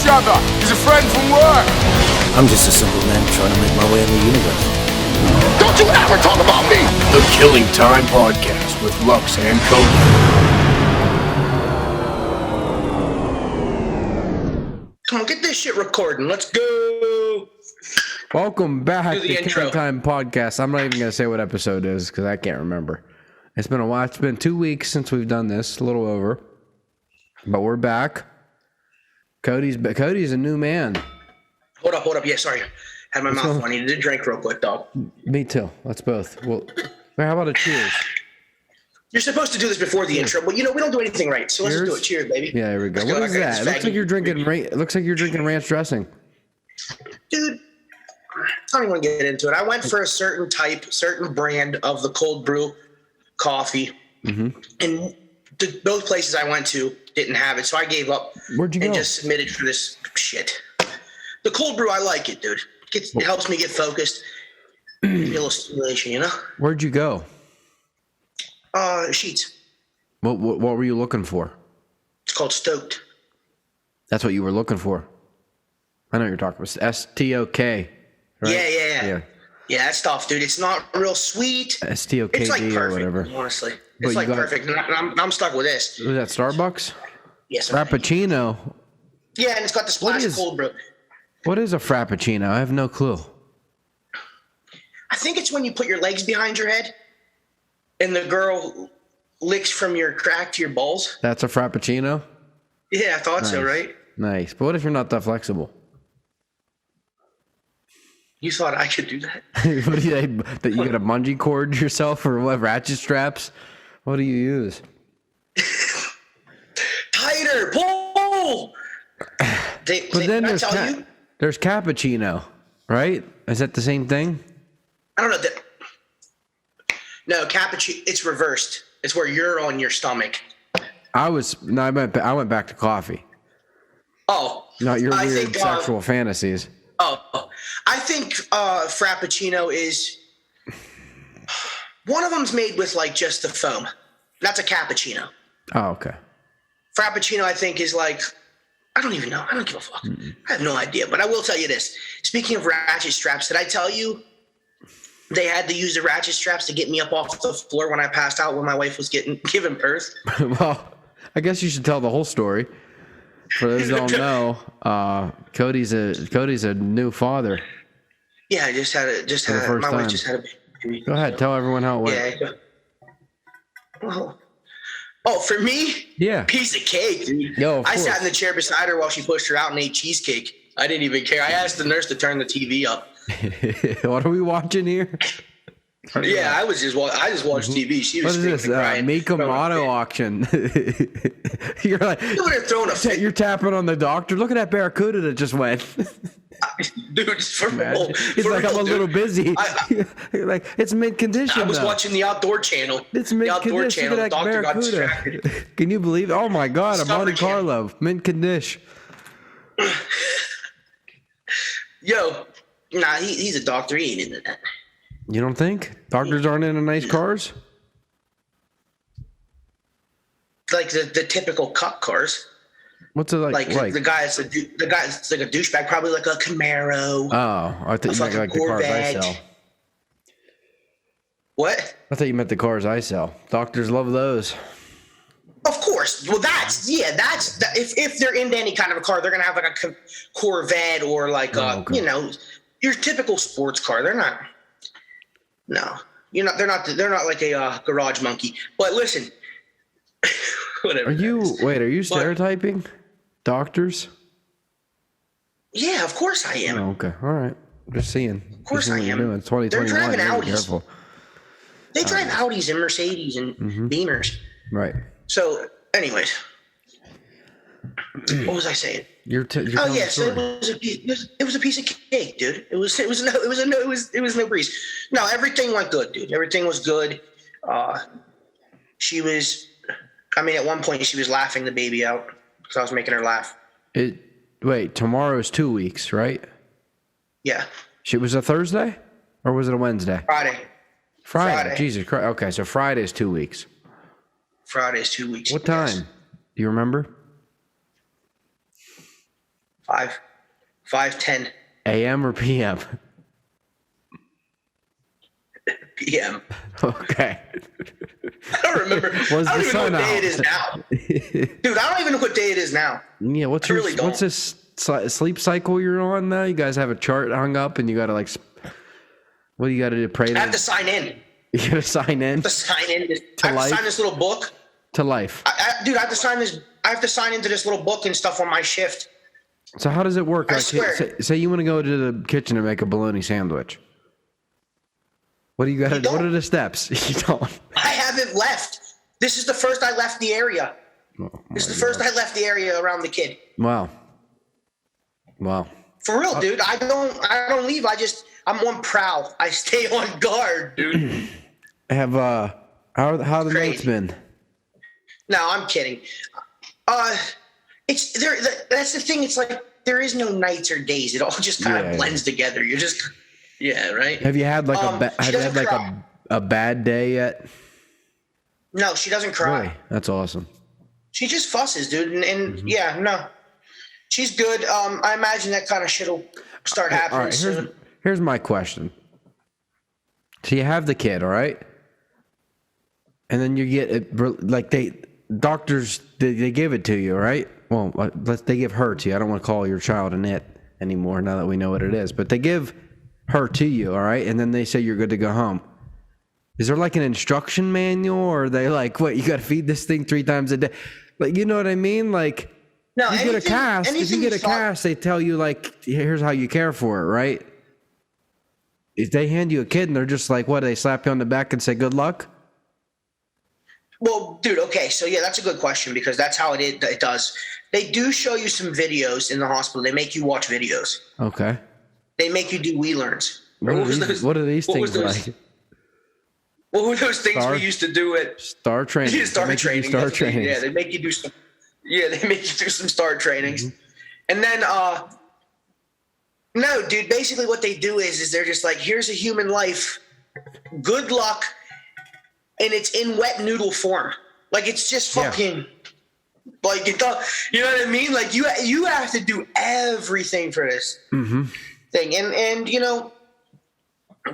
other. He's a friend from work. I'm just a simple man trying to make my way in the universe. Don't you ever talk about me! The Killing Time Podcast with Lux and Cody. Come on, get this shit recording. Let's go. Welcome back to the intro. Killing Time Podcast. I'm not even going to say what episode it is because I can't remember. It's been a while. It's been 2 weeks since we've done this, a little over. But we're back. Cody's a new man. Hold up. Yeah, sorry. Had my mouth full. I needed to drink real quick, dog. Me too. Let's both. Well, how about a cheers? You're supposed to do this before the intro, but we don't do anything right. So let's just do it. Cheers, baby. Yeah, there we go. Let's What is that? It looks like you're drinking. It looks like you're drinking ranch dressing. Dude, I don't even want to get into it. I went for a certain brand of the cold brew coffee, and both places I went to didn't have it, so I gave up. Where'd you go? And just submitted for this shit. The cold brew, I like it, dude. It helps me get focused. Give me a little stimulation, you know? Where'd you go? Sheets. What were you looking for? It's called Stoked. That's what you were looking for. I know what you're talking about. STOK. Right? Yeah. Yeah, that stuff, dude. It's not real sweet. STOKD it's like perfect, or whatever. Honestly. It's like perfect. And I'm stuck with this. Was that Starbucks? Yes. Frappuccino. Yeah, and it's got the splash of cold brew. What is a Frappuccino? I have no clue. I think it's when you put your legs behind your head and the girl licks from your crack to your balls. That's a Frappuccino? Yeah, I thought so, right? Nice. But what if you're not that flexible? You thought I could do that? What do you that you got a bungee cord yourself or what? Ratchet straps? What do you use? Tighter, pull. But then there's cappuccino, right? Is that the same thing? I don't know. No, cappuccino. It's reversed. It's where you're on your stomach. I went back to coffee. Oh, not your weird sexual fantasies. Oh, I think Frappuccino is one of them's made with like just the foam. That's a cappuccino. Oh, okay. Frappuccino, I think, is like, I don't even know. I don't give a fuck. I have no idea. But I will tell you this. Speaking of ratchet straps, did I tell you they had to use the ratchet straps to get me up off the floor when I passed out when my wife was giving birth? Well, I guess you should tell the whole story. For those who don't know, Cody's a new father. Yeah, I just had my wife just had a baby. Go ahead, tell everyone how it went. Yeah. Oh, for me? Yeah. Piece of cake, dude. Yo, I sat in the chair beside her while she pushed her out and ate cheesecake. I didn't even care. I asked the nurse to turn the TV up. What are we watching here? Yeah, I just watched TV. She was crying. Make 'em auto auction. You're like, you're tapping on the doctor. Look at that barracuda that just went. Dude, it's for real. He's like, I'm a little busy. Like, it's mid condition. I was watching the Outdoor Channel. It's mid condition. Look at that doctor got barracuda. distracted. Can you believe? Oh my God, I'm Monte Carlo, mint condition. Yo, nah, he's a doctor. He ain't into that. You don't think doctors aren't into nice cars? Like the typical cup cars. What's it like? Like the guy's like a douchebag, probably like a Camaro. Oh, I thought you meant like the cars I sell. What? I thought you meant the cars I sell. Doctors love those. Of course. Well, if they're into any kind of a car, they're gonna have like a Corvette or like your typical sports car. They're not. No, They're not like a garage monkey. But listen, whatever. Are you stereotyping doctors? Yeah, of course I am. Oh, okay, all right. Just seeing. Of course I am. It's 2021. They're driving Audis. Careful. They drive Audis and Mercedes and Beamers. Right. So, anyways, what was I saying? So it was a piece of cake, dude. It was no breeze. No, everything went good, dude. Everything was good. She was, at one point she was laughing the baby out because I was making her laugh. Wait, tomorrow's 2 weeks, right? Yeah. It was a Thursday, or was it a Wednesday? Friday. Jesus Christ. Okay, so Friday is 2 weeks. Friday is 2 weeks. What time? Do you remember? 5:10 AM or PM? p.m. Okay. I don't remember. I don't even know what day it is now. Dude, I don't even know what day it is now. Yeah, what's this sleep cycle you're on now? You guys have a chart hung up and you got to like, what do you got to do? Pray I have to sign in. You got to sign in? I have to sign in. I have to sign this little book. To life. Dude, I have to sign this. I have to sign into this little book and stuff on my shift. So how does it work? I Like, swear. say you want to go to the kitchen and make a bologna sandwich. What do you got? What are the steps? You don't. I haven't left. This is the first I left the area. This is the first I left the area around the kid. Wow. For real, dude. I don't leave. I'm on prowl. I stay on guard, dude. Have how the nights been? No, I'm kidding. It's there. That's the thing. It's like there is no nights or days. It all just kind of blends together. You're just, right. Have you had like a bad day yet? No, she doesn't cry. Really? That's awesome. She just fusses, dude, and yeah, no, she's good. I imagine that kind of shit will start happening all right, soon. Here's my question. So you have the kid, all right, and then you get it like doctors they give it to you, right? Well, they give her to you. I don't want to call your child an it anymore now that we know what it is, but they give her to you, all right, and then they say you're good to go home. Is there like an instruction manual, or are they like, what, you got to feed this thing 3 times a day? Like, you know what I mean? Like, no, if you get a cast, they tell you like, here's how you care for it, right? If they hand you a kid and they're just like, what, they slap you on the back and say good luck? Well, dude, okay, so yeah, that's a good question because that's how it does. They do show you some videos in the hospital. They make you watch videos. Okay. They make you do WeLearns. What are these things like? What were those things we used to do at Star Training? Yeah, Star Training. Star Training. Yeah, they make you do some. Yeah, they make you do some Star trainings, and then no, dude. Basically, what they do is they're just like, here's a human life. Good luck, and it's in wet noodle form. Like it's just fucking. Like you know what I mean? Like you have to do everything for this thing, and you know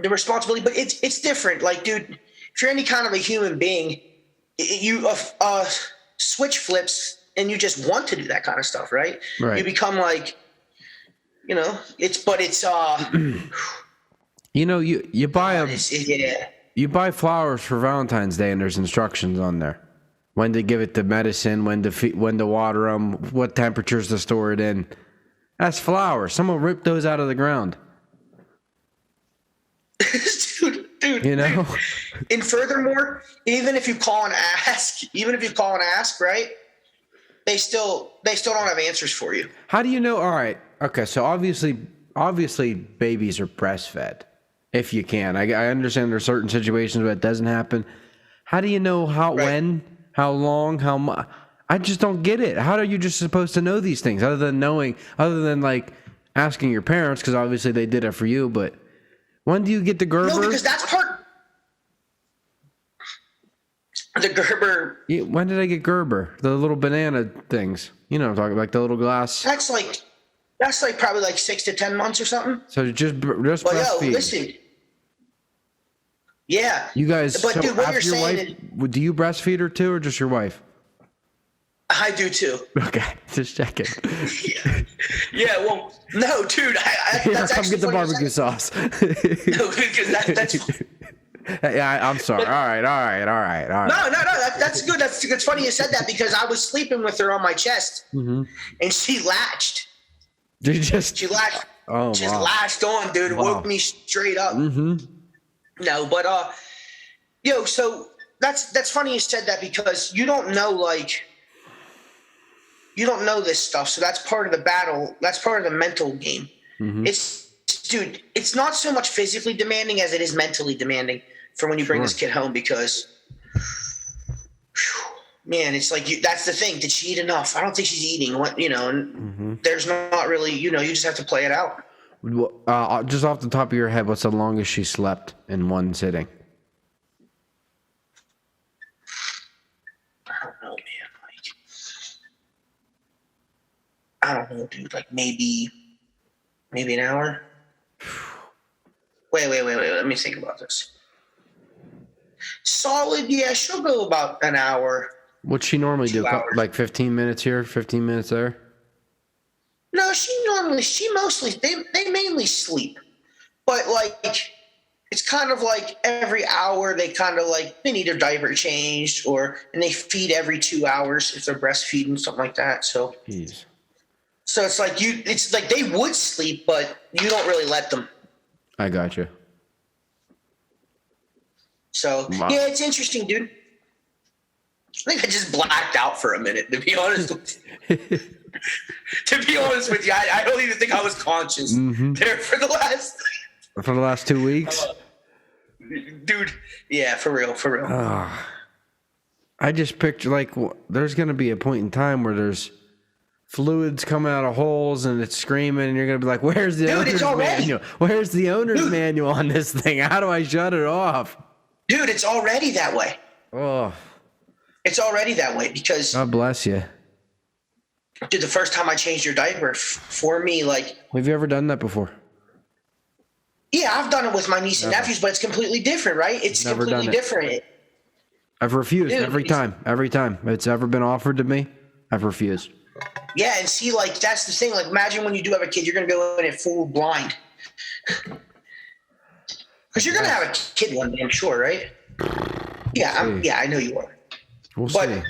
the responsibility. But it's different. Like, dude, if you're any kind of a human being, you switch flips and you just want to do that kind of stuff, right? Right. You become like, you know, it's you know, you buy yeah. You buy flowers for Valentine's Day and there's instructions on there. When to give it the medicine, when to water them, what temperatures to store it in. That's flowers. Someone ripped those out of the ground. dude. You know? And furthermore, even if you call and ask, right? They still don't have answers for you. How do you know? All right. Okay. So obviously babies are breastfed if you can. I understand there's certain situations where it doesn't happen. How do you know when, how long, how much? I just don't get it. How are you just supposed to know these things other than like asking your parents? Because obviously they did it for you, but when do you get the Gerber? No, because that's the Gerber. When did I get Gerber? The little banana things. You know what I'm talking about, like the little glass. That's like probably like 6 to 10 months or something. So just breastfeed. Yo, listen. Yeah. You guys. But dude, what you're saying do you breastfeed her too, or just your wife? I do too. Okay, just checking. Yeah. Well, no, dude. That's come get the barbecue sauce. No, because that's. Yeah, I'm sorry. All right. No. That's good. It's funny you said that because I was sleeping with her on my chest, and she latched. She latched. Oh, just latched on, dude. It woke me straight up. No, but yo, so that's funny you said that because you don't know this stuff. So that's part of the battle. That's part of the mental game. Dude, it's not so much physically demanding as it is mentally demanding for when you bring this kid home because, man, it's like that's the thing. Did she eat enough? I don't think she's eating. And there's not really, you just have to play it out. Just off the top of your head, what's the longest she slept in one sitting? I don't know, man. I don't know, dude. Like maybe an hour. Wait. Let me think about this. Solid, yeah. She'll go about an hour. What'd she normally do? 2 hours. Like 15 minutes here, 15 minutes there? No, they mainly sleep. But like it's kind of like every hour they kind of like they need their diaper changed and they feed every 2 hours if they're breastfeeding, something like that. So Jeez. So it's like they would sleep, but you don't really let them. I got you. So Wow. yeah, it's interesting, dude. I think I just blacked out for a minute, to be honest with you. To be honest with you, I don't even think I was conscious there for the last 2 weeks? dude. Yeah, for real. I just picture like there's going to be a point in time where there's fluids coming out of holes and it's screaming and you're going to be like, where's the owner's manual? Where's the owner's manual on this thing? How do I shut it off? Dude, it's already that way. Oh, It's already that way because, God bless you. dude, the first time I changed your diaper for me, like, Have you ever done that before? yeah, I've done it with my niece and nephews, but it's completely different, right? It's Never completely done it. different. I've refused Dude, every time it's ever been offered to me. I've refused. Yeah, and see, like, that's the thing. Like, imagine when you do have a kid, you're going to go in it full blind. Because you're going to have a kid one day, I'm sure, right? Yeah, I know you are. We'll But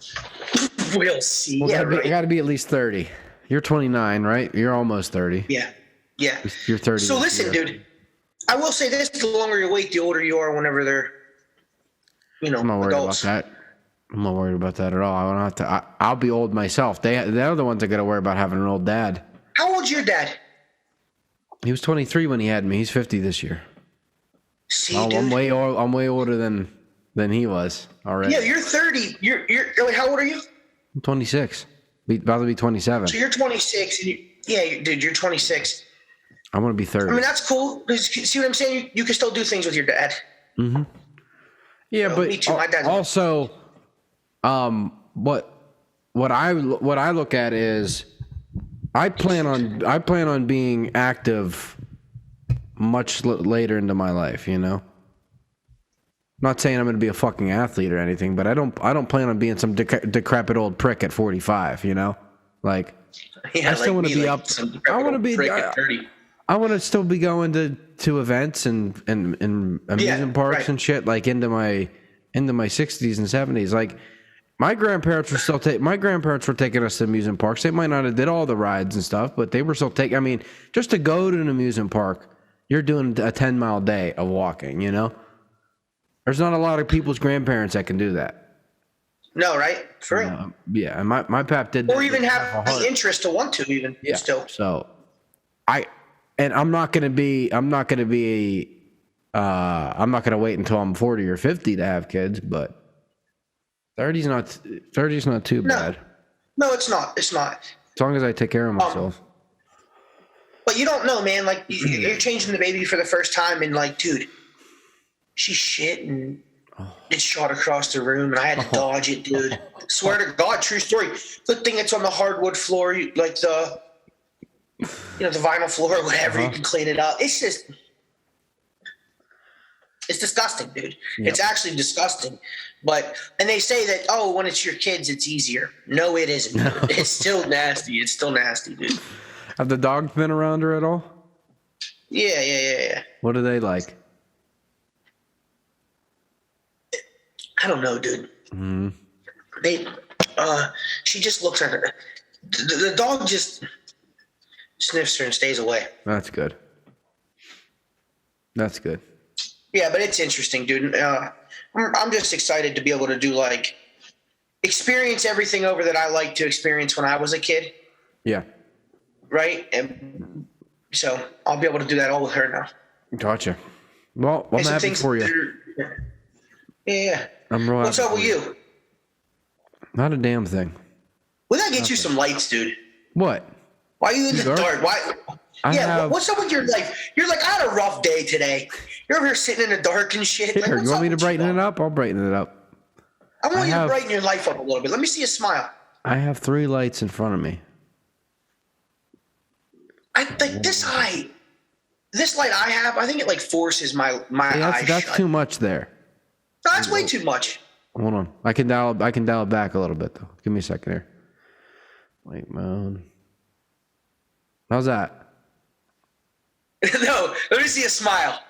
see. we'll see. Well, Yeah, I right. got to be at least 30. You're 29, right? You're almost 30. Yeah. You're 30. So this listen, year. dude. I will say this: the longer you wait, the older you are. Whenever they're, I'm not worried adults. about that. I'm not worried about that at all. I don't have to. I'll be old myself. They're the ones that got to worry about having an old dad. How old's your dad? He was 23 when he had me. He's 50 this year. See, Oh, dude. I'm way older than he was already. Yeah, you're 30. You're wait, how old are you? I'm 26. About to be 27. So you're 26, and dude, you're 26. I want to be 30. I mean, that's cool. 'Cause see what I'm saying? You can still do things with your dad. Yeah, Oh, but me too. My dad's- also, what I look at is, I plan on being active much later into my life. You know, not saying I'm going to be a fucking athlete or anything, but I don't plan on being some decrepit old prick at 45. You know, like Yeah, I still want to be up. I want to be. at 30. I want to still be going to events and amusement parks right. and shit, like into my 60s and 70s. Like my grandparents were taking us to amusement parks. They might not have did all the rides and stuff, but they were still taking. I mean, just to go to an amusement park, you're doing a 10-mile day of walking. You know, there's not a lot of people's grandparents that can do that. No, right? For real. Yeah, and my pap did that. Or even have the interest to want to even still. So I'm not gonna wait until I'm 40 or 50 to have kids, but 30's not too bad. No, it's not. It's not. As long as I take care of myself. But you don't know, man. Like you're changing the baby for the first time, and like, dude, she shit and it shot across the room, and I had to dodge it, dude. Swear to God, true story. Good thing it's on the hardwood floor, like the vinyl floor or whatever. You can clean it up. It's disgusting, dude. Yep. It's actually disgusting. And they say that, when it's your kids, it's easier. No, it isn't. No. It's still nasty. It's still nasty, dude. Have the dogs been around her at all? Yeah. What do they like? I don't know, dude. Mm-hmm. She just looks at her. The dog just sniffs her and stays away. That's good. Yeah, but it's interesting, dude. I'm just excited to be able to do experience everything over that I liked to experience when I was a kid. Yeah. Right? And so I'll be able to do that all with her now. Gotcha. Well, I'm happy for you. Yeah. I'm real What's happy up with for you? Not a damn thing. We gotta get you some lights, dude. What? Why are you in the dark? Why? What's up with your life? You're like, I had a rough day today. You're over here sitting in the dark and shit. Here, you want me to brighten it up? I'll brighten it up. I want you to brighten your life up a little bit. Let me see a smile. I have 3 lights in front of me. I think this light I have, I think it like forces my eyes That's shut. too much there. No, that's way too much. Hold on. I can dial it back a little bit though. Give me a second here. Light mode. How's that? No, let me see a smile.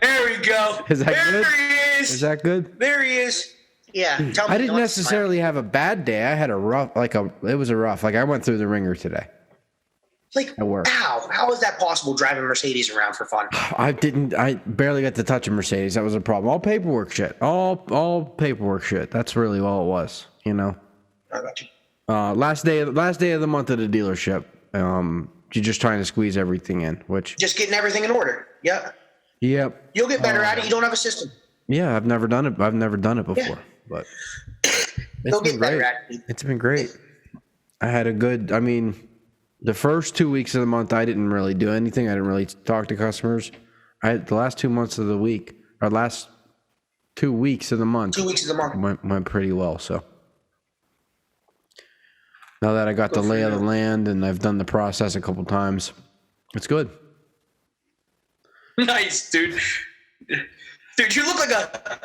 There we go. Is that there good? He is. Is that good? There he is. Yeah. Tell me I didn't not to necessarily have a bad day. I had it was a rough. Like I went through the ringer today. Like, At work. how is that possible driving Mercedes around for fun? I barely got to touch a Mercedes. That was a problem. All paperwork shit. All paperwork shit. That's really all it was, you know. I got you. Last day of the month at the dealership. You're just trying to squeeze everything in, which Just getting everything in order. Yeah. yep. You'll get better at it. You don't have a system. Yeah, I've never done it. I've never done it before, but You'll it's been get better great. at it. It's been great. I had the first 2 weeks of the month, I didn't really do anything. I didn't really talk to customers. The last 2 months of the week, or last 2 weeks of the month, 2 weeks of the month. went pretty well. So now that I got the lay of the land and I've done the process a couple times, it's good. Nice, dude. Dude, you look like I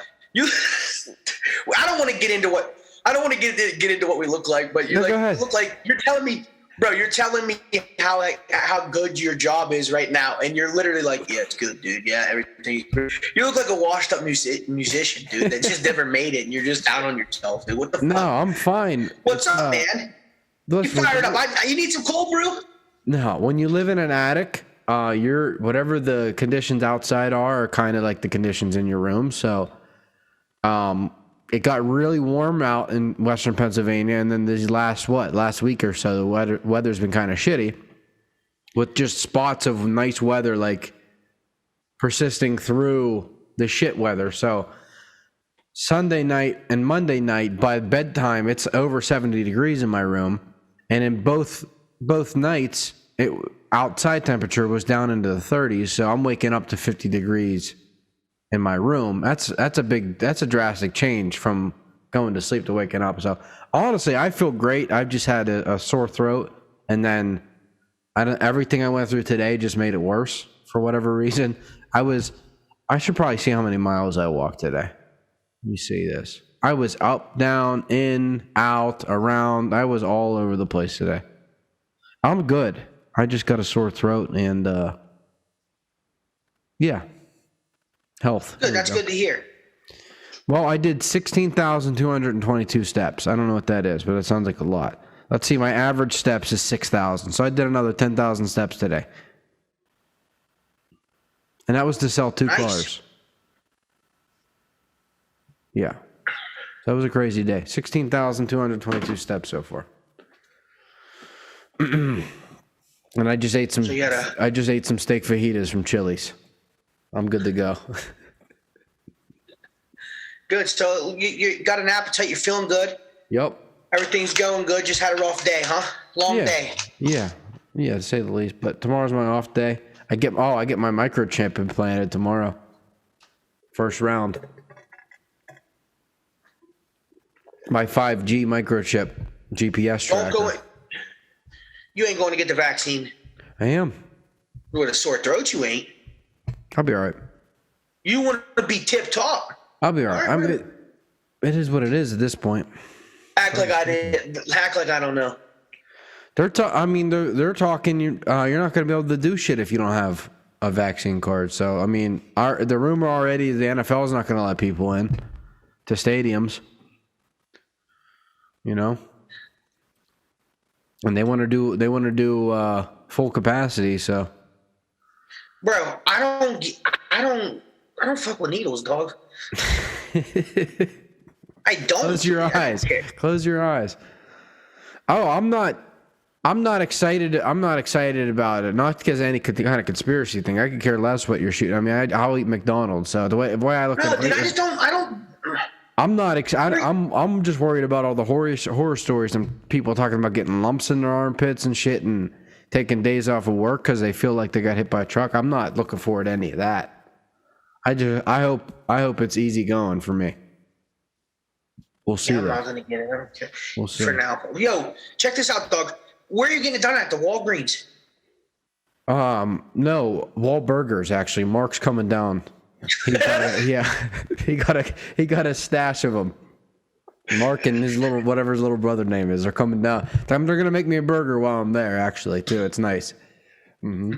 don't want to get into what we look like, but No, go ahead. you look like you're telling me, bro. You're telling me how good your job is right now, and you're literally like, yeah, it's good, dude. Yeah, everything. You look like a washed up musician, dude, that just never made it, and you're just out on yourself, dude. What the fuck? No, I'm fine. What's up, man? You fired up. You need some cold brew? No, when you live in an attic, whatever the conditions outside are kind of like the conditions in your room. So, it got really warm out in Western Pennsylvania, and then these last week or so, the weather's been kind of shitty, with just spots of nice weather like persisting through the shit weather. So, Sunday night and Monday night by bedtime, it's over 70 degrees in my room, and in both nights, outside temperature was down into the 30s. So I'm waking up to 50 degrees in my room. That's a drastic change from going to sleep to waking up. So honestly, I feel great. I've just had a sore throat, and then everything I went through today just made it worse for whatever reason. I should probably see how many miles I walked today. Let me see this. I was up, down, in, out, around. I was all over the place today. I'm good. I just got a sore throat and yeah. Health. Good. That's good to hear. Well, I did 16,222 steps. I don't know what that is, but it sounds like a lot. Let's see, my average steps is 6,000. So I did another 10,000 steps today. And that was to sell 2 cars. Yeah. That was a crazy day. 16,222 steps so far. And I just ate some steak fajitas from Chili's. I'm good to go. Good. So you got an appetite. You're feeling good. Yep. Everything's going good. Just had a rough day, huh? Long day. Yeah, to say the least. But tomorrow's my off day. I get my microchip implanted tomorrow. First round. My 5G microchip GPS tracker. Don't go. You ain't going to get the vaccine. I am. With a sore throat, you ain't. I'll be all right. You want to be tip top. I'll be all right. It is what it is at this point. Act like I did. Act like I don't know. They're talking. You're not going to be able to do shit if you don't have a vaccine card. So I mean, the rumor already, the NFL is not going to let people in to stadiums. You know, and they want to do full capacity. So, bro, I don't fuck with needles, dog. I don't. Close your eyes. Close your eyes. Oh, I'm not excited. I'm not excited about it. Not because of any kind of conspiracy thing. I could care less what you're shooting. I mean, I'll eat McDonald's. So the way I look at it, I don't. I'm not excited. I'm just worried about all the horror stories and people talking about getting lumps in their armpits and shit and taking days off of work because they feel like they got hit by a truck. I'm not looking forward to any of that. I hope it's easy going for me. We'll see. Yeah, I'm not gonna get it. Okay. We'll see. For now. Yo, check this out, dog. Where are you getting it done at? The Walgreens? No, Wahlburgers actually. Mark's coming down. He got a stash of them. Mark and his whatever his little brother name is, are coming down. They're gonna make me a burger while I'm there. Actually, too, it's nice. Mm-hmm.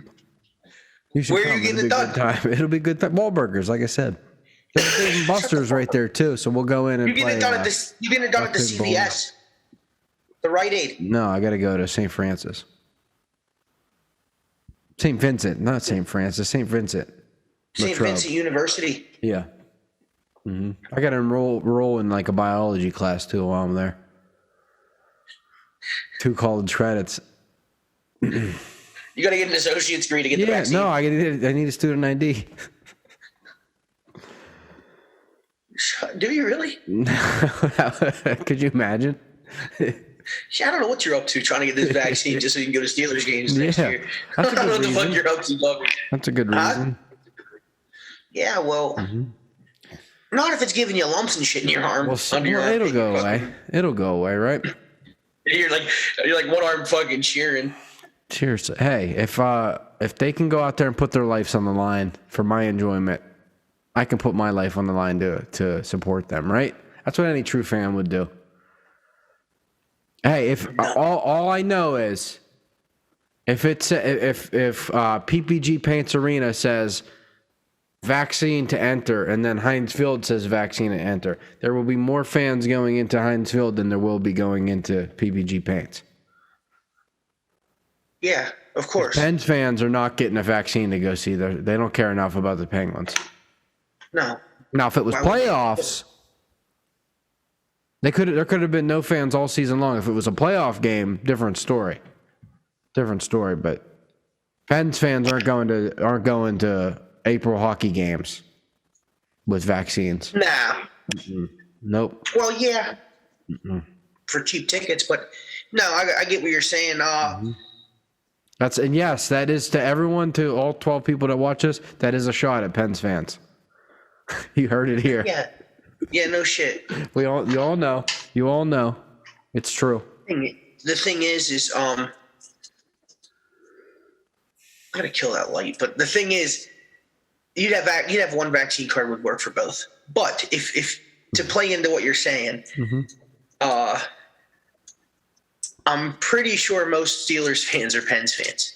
You should Where come. are you getting It'll it be a done? good time. It'll be a good time. Wahlburgers, like I said. There's Dave & Buster's right there too, so we'll go in and You get play. it done at this. You get it done at the CVS, the Rite Aid. No, I got to go to St. Francis. St. Vincent, not St. Francis. St. Vincent. St. Latrobe. Vincent University. Yeah. Mm-hmm. I got to enroll in like a biology class too while I'm there. 2 college credits. You got to get an associate's degree to get the vaccine. No, I need a student ID. Do you really? Could you imagine? Yeah, I don't know what you're up to trying to get this vaccine just so you can go to Steelers games next year. I That's a don't know good what the fuck reason. you're up to, dog. That's a good reason. Yeah, well, not if it's giving you lumps and shit in your arm. Under your arm. It'll go away. It'll go away, right? You're like one arm fucking cheering. Cheers. Hey, if they can go out there and put their lives on the line for my enjoyment, I can put my life on the line to support them, right? That's what any true fan would do. Hey, if all I know is if PPG Paints Arena says vaccine to enter and then Heinz Field says vaccine to enter, there will be more fans going into Heinz Field than there will be going into PPG Paints. Yeah, of course. Pens fans are not getting a vaccine to go see. They don't care enough about the Penguins. No. Now, if it was playoffs, there could have been no fans all season long. If it was a playoff game, different story. But Pens fans aren't going to April hockey games with vaccines. Nah. Nope. Well, yeah. For cheap tickets, but no, I get what you're saying. Yes, that is to everyone, to all 12 people that watch us. That is a shot at Pens fans. You heard it here. Yeah, no shit. You all know. It's true. The thing is I gotta kill that light. But the thing is, you'd have one vaccine card would work for both. But if to play into what you're saying, I'm pretty sure most Steelers fans are Pens fans.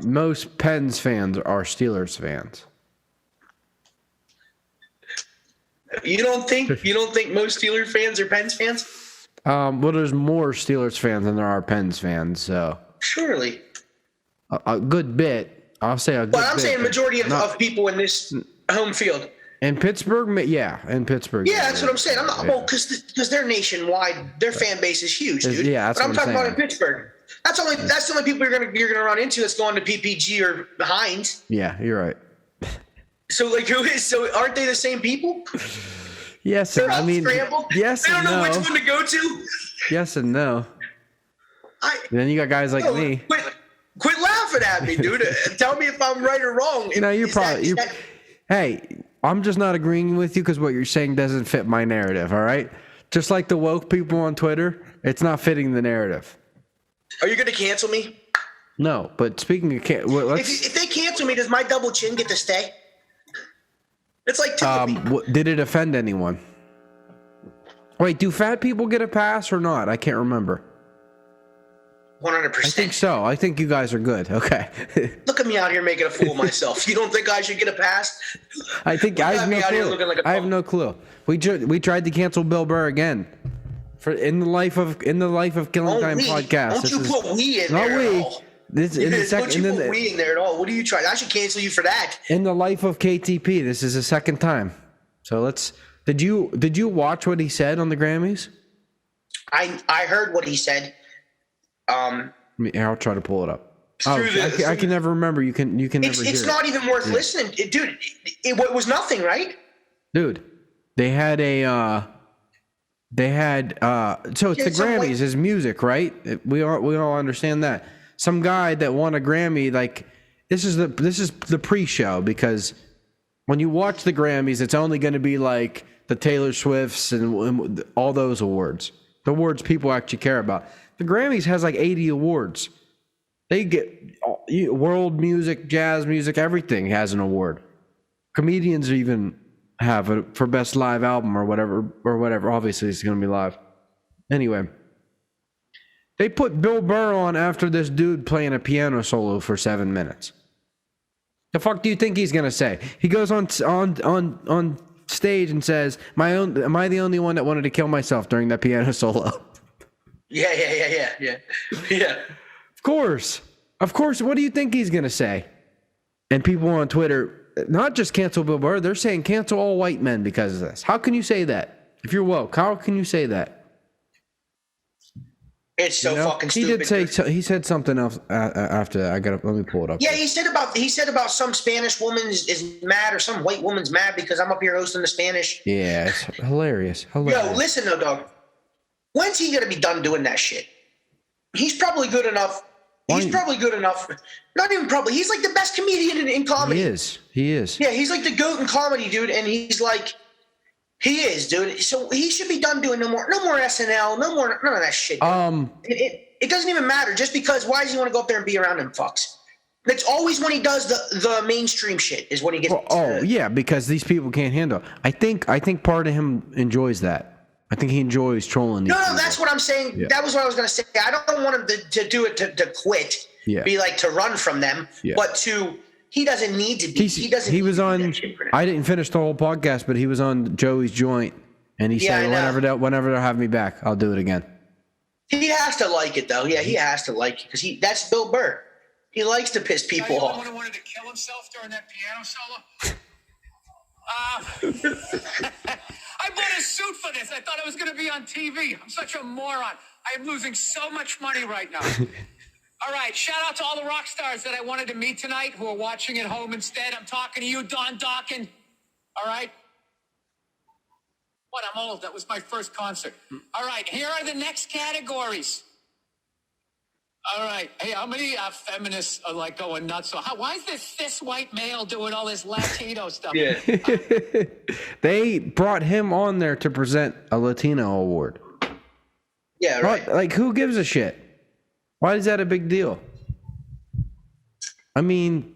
Most Pens fans are Steelers fans. You don't think most Steelers fans are Pens fans? Well, there's more Steelers fans than there are Pens fans, so Surely. a good bit. I'll say a good bit. But I'm saying majority of people in this home field. In Pittsburgh, yeah, in Pittsburgh. Yeah, that's what I'm saying. I'm not because they're nationwide. Their fan base is huge, dude. Yeah, that's but I'm what I'm talking about in saying. Pittsburgh. That's the only people you're gonna run into that's going to PPG or Heinz. Yeah, you're right. So aren't they the same people? Yes, They're all I mean, scrambled. yes They don't and know no. which one to go to. Yes and no. Then you got guys like me. Quit laughing at me, dude. Tell me if I'm right or wrong. Hey, I'm just not agreeing with you because what you're saying doesn't fit my narrative, all right? Just like the woke people on Twitter, it's not fitting the narrative. Are you going to cancel me? No, but speaking of if they cancel me, does my double chin get to stay? It's like did it offend anyone? Wait, do fat people get a pass or not? I can't remember. 100%. I think so. I think you guys are good. Okay. Look at me out here making a fool of myself. You don't think I should get a pass? I think I have no clue. I have no clue. We tried to cancel Bill Burr again. For in the life of Killing Time podcast. Don't you put we in there at all? Don't you put we in there at all? What are you trying? I should cancel you for that. In the life of KTP, this is the second time. So let's. Did you watch what he said on the Grammys? I heard what he said. I'll try to pull it up. I can never remember. You can never hear it's not even worth listening, dude. It was nothing, right? Dude, they had so it's the Grammys, is music, right? We all understand that. Some guy that won a Grammy, like this is the pre-show, because when you watch the Grammys, it's only going to be like the Taylor Swifts and all those awards. The awards people actually care about. The Grammys has like 80 awards. They get world music, jazz music, everything has an award. Comedians even have it for best live album or whatever. Obviously, it's going to be live. Anyway, they put Bill Burr on after this dude playing a piano solo for 7 minutes. The fuck do you think he's going to say? He goes on stage and says, "Am I the only one that wanted to kill myself during that piano solo?" Yeah. Of course. What do you think he's gonna say? And people on Twitter, not just cancel Bill Burr, they're saying cancel all white men because of this. How can you say that? If you're woke, how can you say that? It's so fucking stupid. He did say he said something else after that. Let me pull it up. Yeah, he said about some Spanish woman is mad or some white woman's mad because I'm up here hosting the Spanish. Yeah, it's hilarious. Yo, listen though, dog. When's he gonna be done doing that shit? He's probably good enough. Not even probably. He's like the best comedian in comedy. He is. Yeah, he's like the GOAT in comedy, dude. And he's like, he is, dude. So he should be done doing no more SNL, none of that shit. It doesn't even matter. Just because, why does he want to go up there and be around them fucks? It's always when he does the mainstream shit is when he gets. Yeah, because these people can't handle. I think part of him enjoys that. I think he enjoys trolling. No, that's what I'm saying. Yeah. That was what I was going to say. I don't want him to do it to quit. Yeah. Be like to run from them, but he doesn't need to be. He was on. I didn't finish the whole podcast, but he was on Joey's Joint, and he said, "Whenever they'll have me back, I'll do it again." He has to like it though. Yeah, he has to like it because that's Bill Burr. He likes to piss people off. Anyone wanted to kill himself during that piano solo? I bought a suit for this. I thought it was going to be on TV. I'm such a moron. I am losing so much money right now. All right, shout out to all the rock stars that I wanted to meet tonight who are watching at home instead. I'm talking to you, Don Dawkins. All right? What, I'm old. That was my first concert. All right, here are the next categories. All right. Hey, how many feminists are like going nuts? So why is this cis white male doing all this Latino stuff? Yeah. They brought him on there to present a Latino award. Yeah, right. Like, who gives a shit? Why is that a big deal? I mean,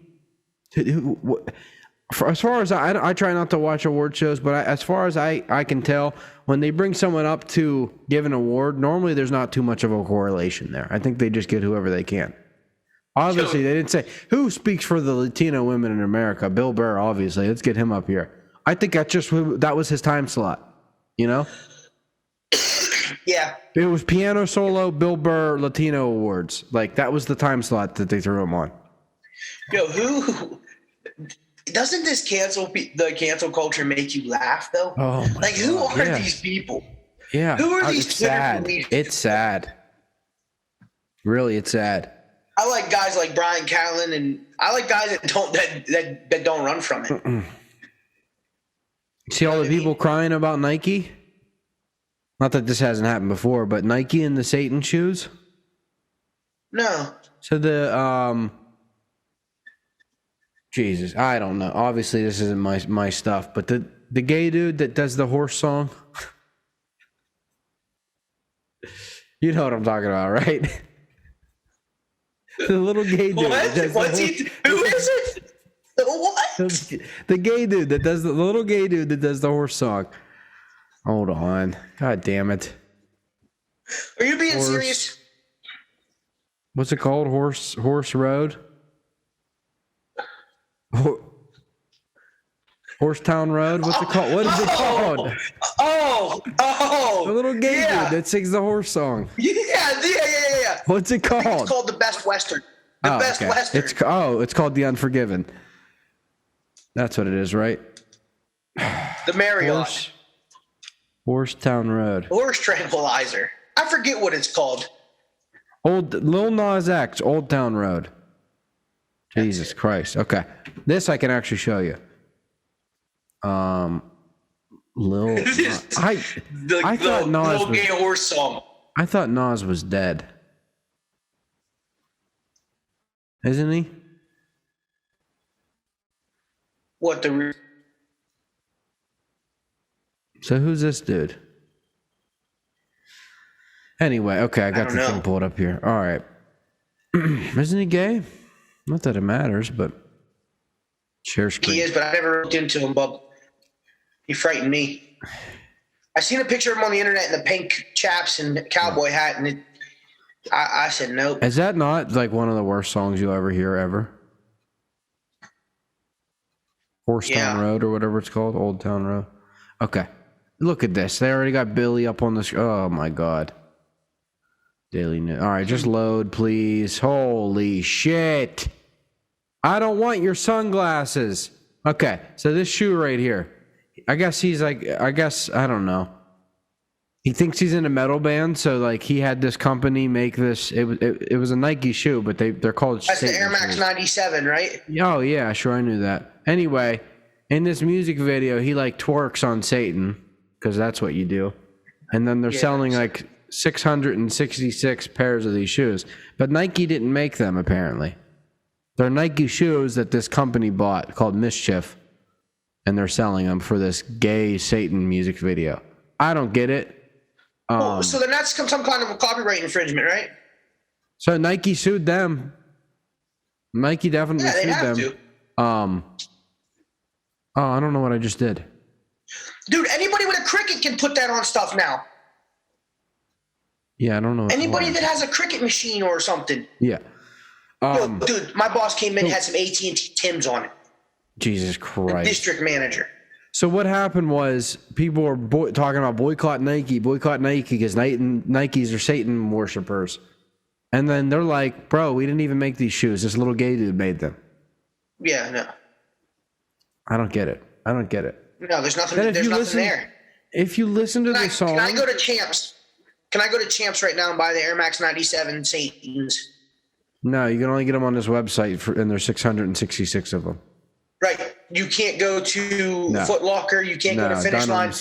as far as I try not to watch award shows, but as far as I can tell, when they bring someone up to give an award, normally there's not too much of a correlation there. I think they just get whoever they can. Obviously, they didn't say who speaks for the Latino women in America. Bill Burr, obviously. Let's get him up here. I think that was his time slot. You know? Yeah. It was piano solo, Bill Burr, Latino awards. Like, that was the time slot that they threw him on. Yo, who doesn't this the cancel culture make you laugh though? Oh my God. Who are these people? Yeah. Who are these? It's sad. It's sad. Really, it's sad. I like guys like Brian Callen, and I like guys that don't run from it. See all the people crying about Nike? Not that this hasn't happened before, but Nike and the Satan shoes? No. So Jesus, I don't know. Obviously, this isn't my stuff, but the gay dude that does the horse song, you know what I'm talking about, right? The little gay dude. What's he? Who is it? What? The gay dude that does the little gay dude that does the horse song. Hold on, God damn it! Are you being serious? What's it called? Horse Road. Horsetown Road? What's it called? What is it called? Oh! The little gay dude that sings the horse song. Yeah. What's it called? It's called The Best Western. Western. It's called The Unforgiven. That's what it is, right? The Marriott. Horsetown Road. Horse Tranquilizer. I forget what it's called. Lil Nas X, Old Town Road. Jesus Christ. Okay. This I can actually show you. I thought Nas was, gay horse song. I thought Nas was dead. Isn't he? What the? So who's this dude? Anyway, okay, I got don't the know. thing pulled up here. All right. Isn't he gay? Not that it matters, but share screen. He is, but I never looked into him, Bub. He frightened me. I seen a picture of him on the internet in the pink chaps and cowboy hat, and I said nope. Is that not like one of the worst songs you'll ever hear ever? Horsetown Road or whatever it's called, Old Town Road. Okay, look at this. They already got Billy up on the screen. Oh my God. Daily News. All right, just load, please. Holy shit! I don't want your sunglasses. Okay, so this shoe right here. I guess he's like. I don't know. He thinks he's in a metal band, so like he had this company make this. It was a Nike shoe, but they're called. That's the Air Max 97, right? Oh yeah, sure, I knew that. Anyway, in this music video, he like twerks on Satan because that's what you do, and then they're selling like 666 pairs of these shoes, but Nike didn't make them apparently. They're Nike shoes that this company bought called Mischief, and they're selling them for this gay Satan music video. I don't get it. So then that's some kind of a copyright infringement, right? So Nike sued them. Nike definitely sued them. To. I don't know what I just did. Dude, anybody with a Cricut can put that on stuff now. Yeah, I don't know. Anybody that has a Cricut machine or something. Yeah. Dude, my boss came in and had some AT&T Tims on it. Jesus Christ. The district manager. So what happened was people were talking about boycott Nike because Nikes are Satan worshipers. And then they're like, bro, we didn't even make these shoes. This little gay dude made them. Yeah, no. I don't get it. No, there's nothing there. If you listen to the song. Can I go to Champs? Can I go to Champs right now and buy the Air Max 97 Satans? No, you can only get them on this website, and there's 666 of them. Right. You can't go to Foot Locker. You can't go to Finish Line.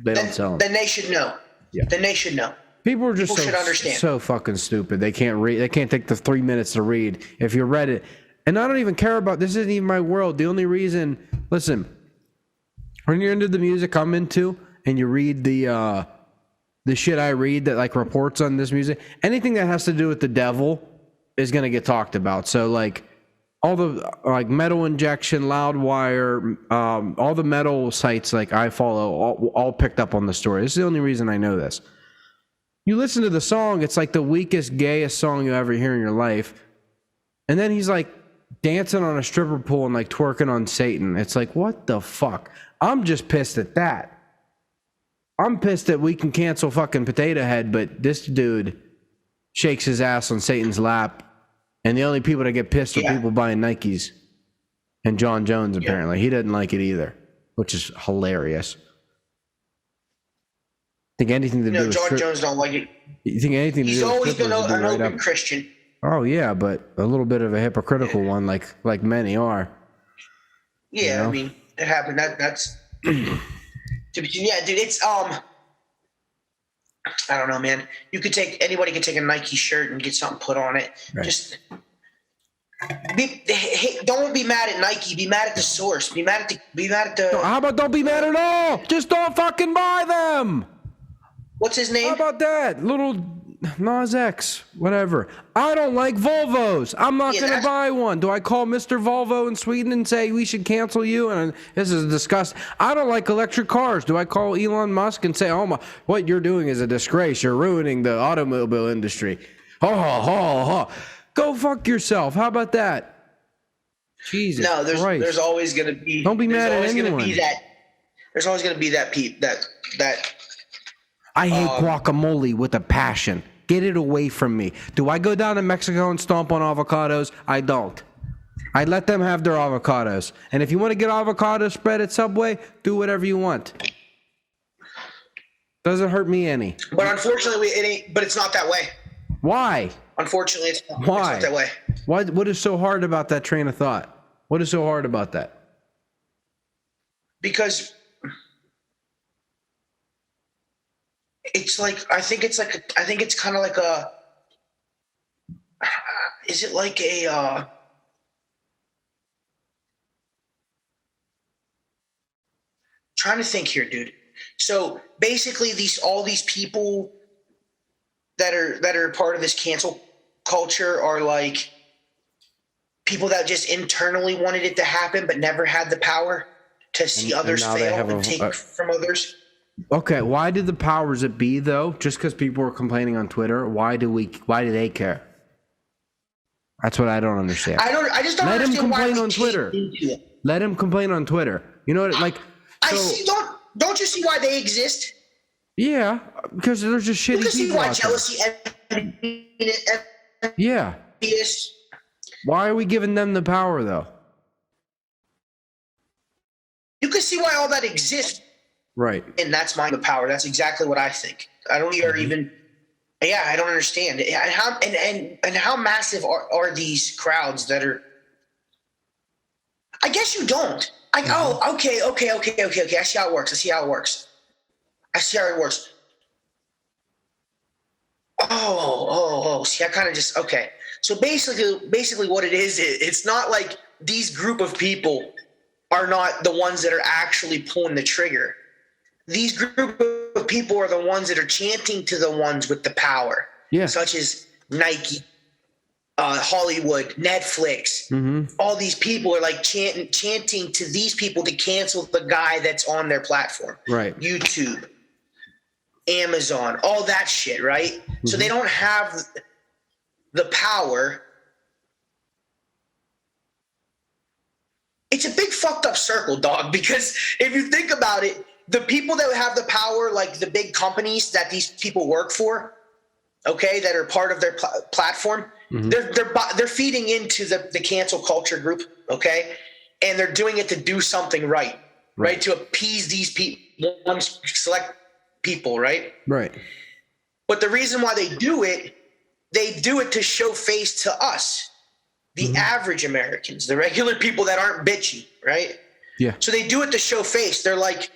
They don't sell them. Then they should know. Yeah. Then they should know. People are just should understand. So fucking stupid. They can't read. They can't take the 3 minutes to read. If you read it, and I don't even care about this. Isn't even my world. The only reason, listen, when you're into the music I'm into, and you read the shit I read that like reports on this music, anything that has to do with the devil is gonna get talked about. So like all the like Metal Injection, Loudwire, all the metal sites like I follow, all picked up on the story. This is the only reason I know this. You listen to the song, it's like the weakest, gayest song you ever hear in your life. And then he's like dancing on a stripper pole and like twerking on Satan. It's like, what the fuck? I'm just pissed at that. I'm pissed that we can cancel fucking Potato Head, but this dude shakes his ass on Satan's lap. And the only people that get pissed are people buying Nikes. And John Jones, apparently. He doesn't like it either, which is hilarious. Think anything to do with John Jones don't like it. You think anything to He's do with always been strippers an would be open Christian. Oh yeah, but a little bit of a hypocritical one, like many are. Yeah, you know? I mean, it happened. That's yeah, dude. It's I don't know, man. Anybody could take a Nike shirt and get something put on it. Right. Just don't be mad at Nike. Be mad at the source. Be mad at the. No, how about don't be mad at all? Just don't fucking buy them. What's his name? How about that? Little Nas X, whatever. I don't like Volvos. I'm not going to buy one. Do I call Mr. Volvo in Sweden and say we should cancel you? And this is disgusting. I don't like electric cars. Do I call Elon Musk and say, oh my, what you're doing is a disgrace. You're ruining the automobile industry. Go fuck yourself. How about that? Jesus No, Christ. there's always going to be. Don't be mad at anyone. There's always going to be that I hate guacamole with a passion. Get it away from me. Do I go down to Mexico and stomp on avocados? I don't. I let them have their avocados. And if you want to get avocado spread at Subway, do whatever you want. Doesn't hurt me any. But unfortunately, it ain't. But it's not that way. Why? Unfortunately, it's not that way. What is so hard about that train of thought? What is so hard about that? Because it's like I think it's kind of like a. Is it like a? Trying to think here, dude. So basically, all these people that are part of this cancel culture are like people that just internally wanted it to happen but never had the power to see others now they fail have and take from others. Okay, why did the powers that be though? Just because people were complaining on Twitter, why do they care? That's what I don't understand. I just don't Let him understand why complain we on came Twitter. into it. Let him complain on Twitter. You know what? Like, I so, see. Don't you see why they exist? yeah, because there's just shitty You can see people why out there. jealousy, Yeah. envious. Why are we giving them the power though? You can see why all that exists, Right. and that's the power. That's exactly what I think. I don't even. Yeah, I don't understand. And how massive are these crowds that are? I guess you don't. Okay. I see how it works. I see how it works. See, I kind of just okay. So basically, what it is, it's not like these group of people are not the ones that are actually pulling the trigger. These group of people are the ones that are chanting to the ones with the power, such as Nike, Hollywood, Netflix. All these people are like chanting to these people to cancel the guy that's on their platform. Right. YouTube, Amazon, all that shit, right? So they don't have the power. It's a big fucked up circle, dog, because if you think about it, the people that have the power, like the big companies that these people work for, okay, that are part of their platform, they're feeding into the cancel culture group, okay, and they're doing it to do something right, to appease these people, one select people, right? Right. But the reason why they do it to show face to us, the average Americans, the regular people that aren't bitchy, right? Yeah. So they do it to show face. They're like,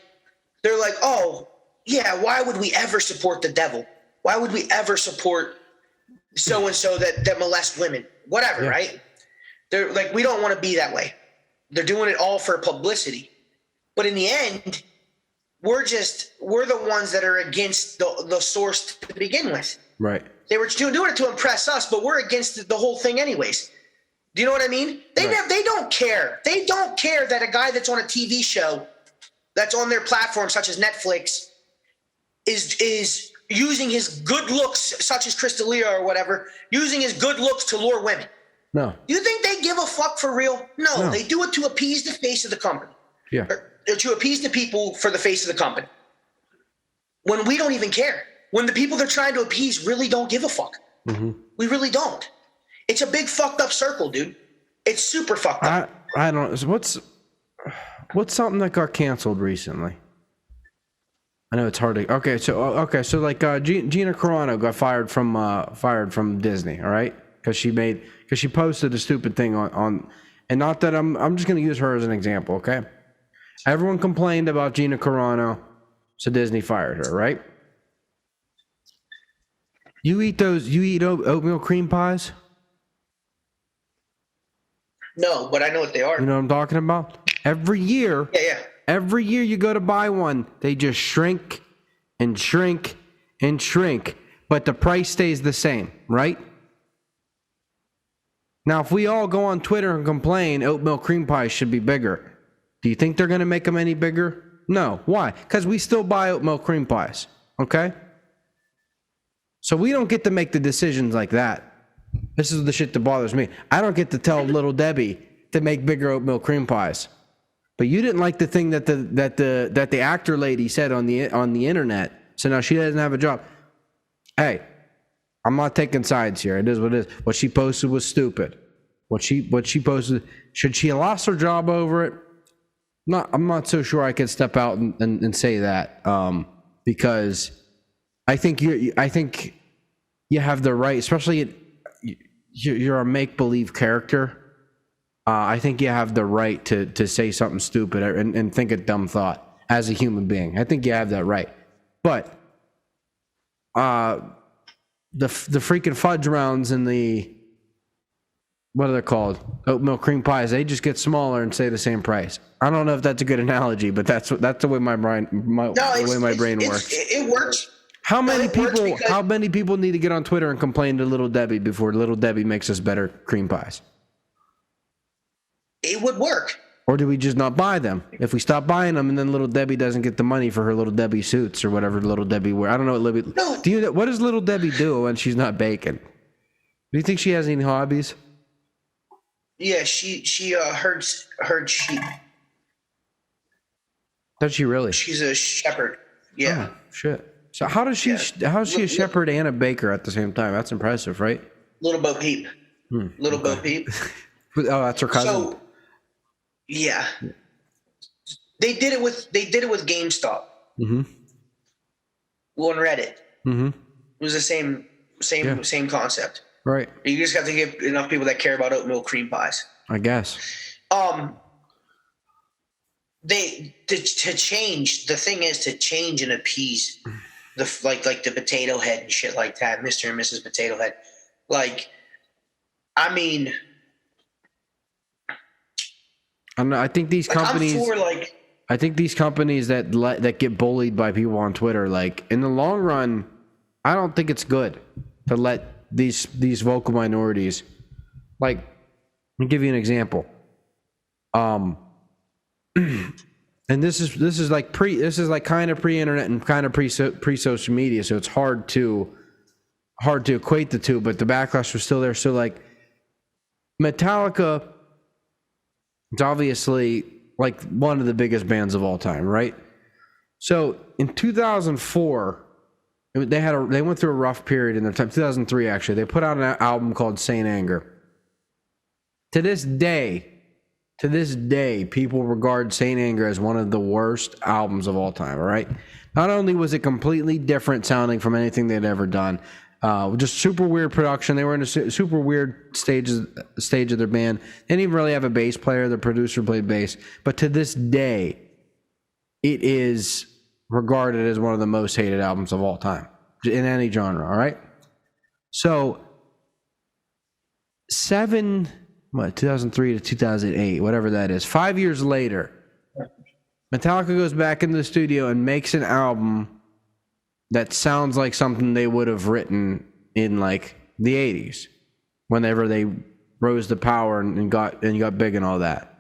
oh, yeah, why would we ever support the devil? Why would we ever support so-and-so that molests women? Whatever, right? They're like, we don't want to be that way. They're doing it all for publicity. But in the end, we're the ones that are against the source to begin with. Right. They were doing it to impress us, but we're against the whole thing anyways. Do you know what I mean? They don't care. They don't care that a guy that's on a TV show that's on their platform, such as Netflix, is using his good looks, such as Chris D'Elia or whatever, using his good looks to lure women. No. Do you think they give a fuck for real? No. They do it to appease the face of the company. Yeah. Or to appease the people for the face of the company. When we don't even care. When the people they're trying to appease really don't give a fuck. We really don't. It's a big fucked up circle, dude. It's super fucked up. I don't. So what's something that got canceled recently? I know it's hard to. Okay, so like Gina Carano got fired from Disney. All right, because she posted a stupid thing on, and not that I'm just gonna use her as an example. Okay, everyone complained about Gina Carano, so Disney fired her. Right? You eat oatmeal cream pies? No, but I know what they are. You know what I'm talking about? Every year. Yeah. Every year you go to buy one, they just shrink and shrink and shrink, but the price stays the same, right? Now, if we all go on Twitter and complain oatmeal cream pies should be bigger, do you think they're going to make them any bigger? No. Why? Because we still buy oatmeal cream pies, okay? So we don't get to make the decisions like that. This is the shit that bothers me. I don't get to tell little Debbie to make bigger oatmeal cream pies. But you didn't like the thing that the actor lady said on the internet. So now she doesn't have a job. Hey, I'm not taking sides here. It is what it is. What she posted was stupid. What she posted, should she have lost her job over it? I'm not so sure I could step out and say that. Because I think you have the right, especially you're a make-believe character. I think you have the right to say something stupid and think a dumb thought as a human being. I think you have that right. But the freaking fudge rounds and the, what are they called? Oatmeal cream pies, they just get smaller and stay the same price. I don't know if that's a good analogy, but that's the way my brain works. It works. How many it works people? because- How many people need to get on Twitter and complain to Little Debbie before Little Debbie makes us better cream pies? It would work. Or do we just not buy them? If we stop buying them, and then Little Debbie doesn't get the money for her Little Debbie suits or whatever Little Debbie wear. I don't know what Libby. No. What does Little Debbie do when she's not baking? Do you think she has any hobbies? Yeah, she herds sheep. Does she really? She's a shepherd. Yeah. Oh, shit. So how does she? Yeah. How is she a shepherd and a baker at the same time? That's impressive, right? Little Bo Peep. Little Bo Peep. Oh, that's her cousin. So, yeah, they did it with GameStop. Mm-hmm. On Reddit. Mm-hmm. It was the same concept. Right. You just have to get enough people that care about oatmeal cream pies. I guess. They to change. The thing is to change and appease the like the potato head and shit like that, Mr. and Mrs. Potato Head. Like, I mean, I think these companies. I'm for like. I think these companies that get bullied by people on Twitter, like in the long run, I don't think it's good to let these vocal minorities. Like, let me give you an example. And this is like kind of pre-internet and kind of pre-social media, so it's hard to equate the two, but the backlash was still there. So like Metallica, it's obviously like one of the biggest bands of all time, right? So in 2004, they went through a rough period in their time. 2003, actually, they put out an album called Saint Anger. To this day, people regard Saint Anger as one of the worst albums of all time. All right. Not only was it completely different sounding from anything they'd ever done, just super weird production. They were in a super weird stage of their band. They didn't even really have a bass player. The producer played bass. But to this day, it is regarded as one of the most hated albums of all time in any genre. All right. So 2003 to 2008, whatever that is, 5 years later, Metallica goes back into the studio and makes an album that sounds like something they would have written in like the 80s, whenever they rose to power and got big and all that.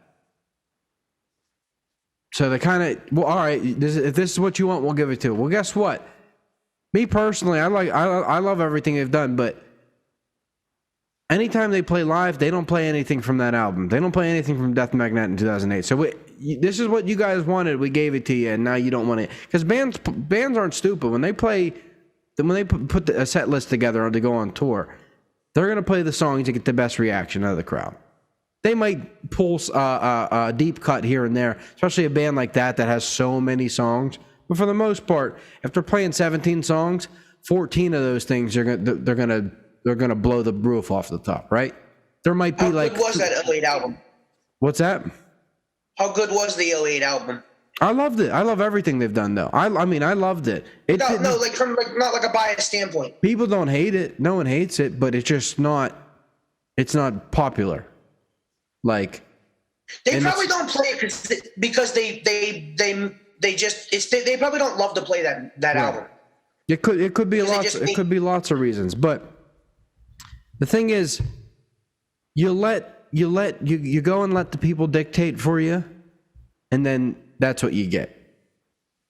So they kind of, well, all right, if this is what you want, we'll give it to you. Well, guess what? Me personally, I love everything they've done, but anytime they play live, they don't play anything from that album. They don't play anything from Death Magnet in 2008. So this is what you guys wanted. We gave it to you, and now you don't want it. Because bands aren't stupid. When they put a set list together to go on tour, they're going to play the songs to get the best reaction out of the crowd. They might pull a deep cut here and there, especially a band like that has so many songs. But for the most part, if they're playing 17 songs, 14 of those things they're gonna blow the roof off the top, right? There might be like. How good was that 08 album? What's that? How good was the 08 album? I loved it. I love everything they've done, though. I mean, I loved it. No, like from not like a biased standpoint. People don't hate it. No one hates it, but it's just not. It's not popular. Like. They probably don't play it because they probably don't love to play that album. It could be lots of reasons, but the thing is, you go and let the people dictate for you, and then that's what you get.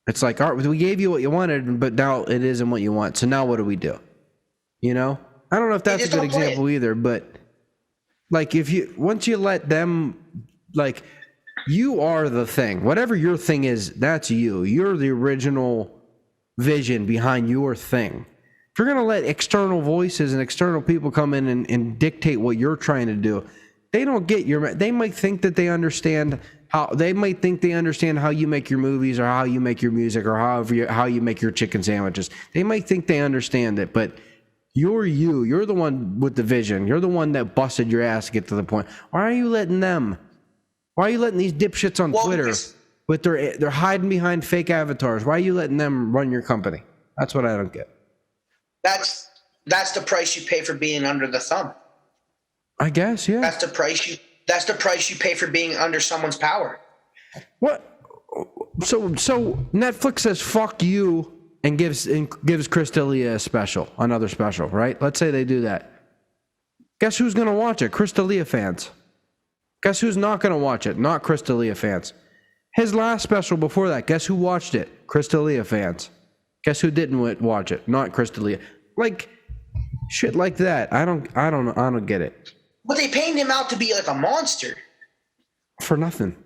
It's like, all right, we gave you what you wanted, but now it isn't what you want. So now what do we do? You know, I don't know if that's a good example either, but like once you let them, like, you are the thing. Whatever your thing is, that's you. You're the original vision behind your thing. If you're going to let external voices and external people come in and dictate what you're trying to do, they don't get they might think that they understand how you make your movies or how you make your music or how you make your chicken sandwiches. They might think they understand it, but you're the one with the vision. You're the one that busted your ass to get to the point. Why are you letting these dipshits on Twitter with they're hiding behind fake avatars? Why are you letting them run your company? That's what I don't get. That's the price you pay for being under the thumb. I guess, yeah. That's the price you pay for being under someone's power. What? So Netflix says fuck you and gives Chris D'Elia another special, right? Let's say they do that. Guess who's going to watch it? Chris D'Elia fans. Guess who's not going to watch it? Not Chris D'Elia fans. His last special before that, guess who watched it? Chris D'Elia fans. Guess who didn't watch it? Not Chris D'Elia. Like shit like that. I don't get it. But they painted him out to be like a monster. For nothing.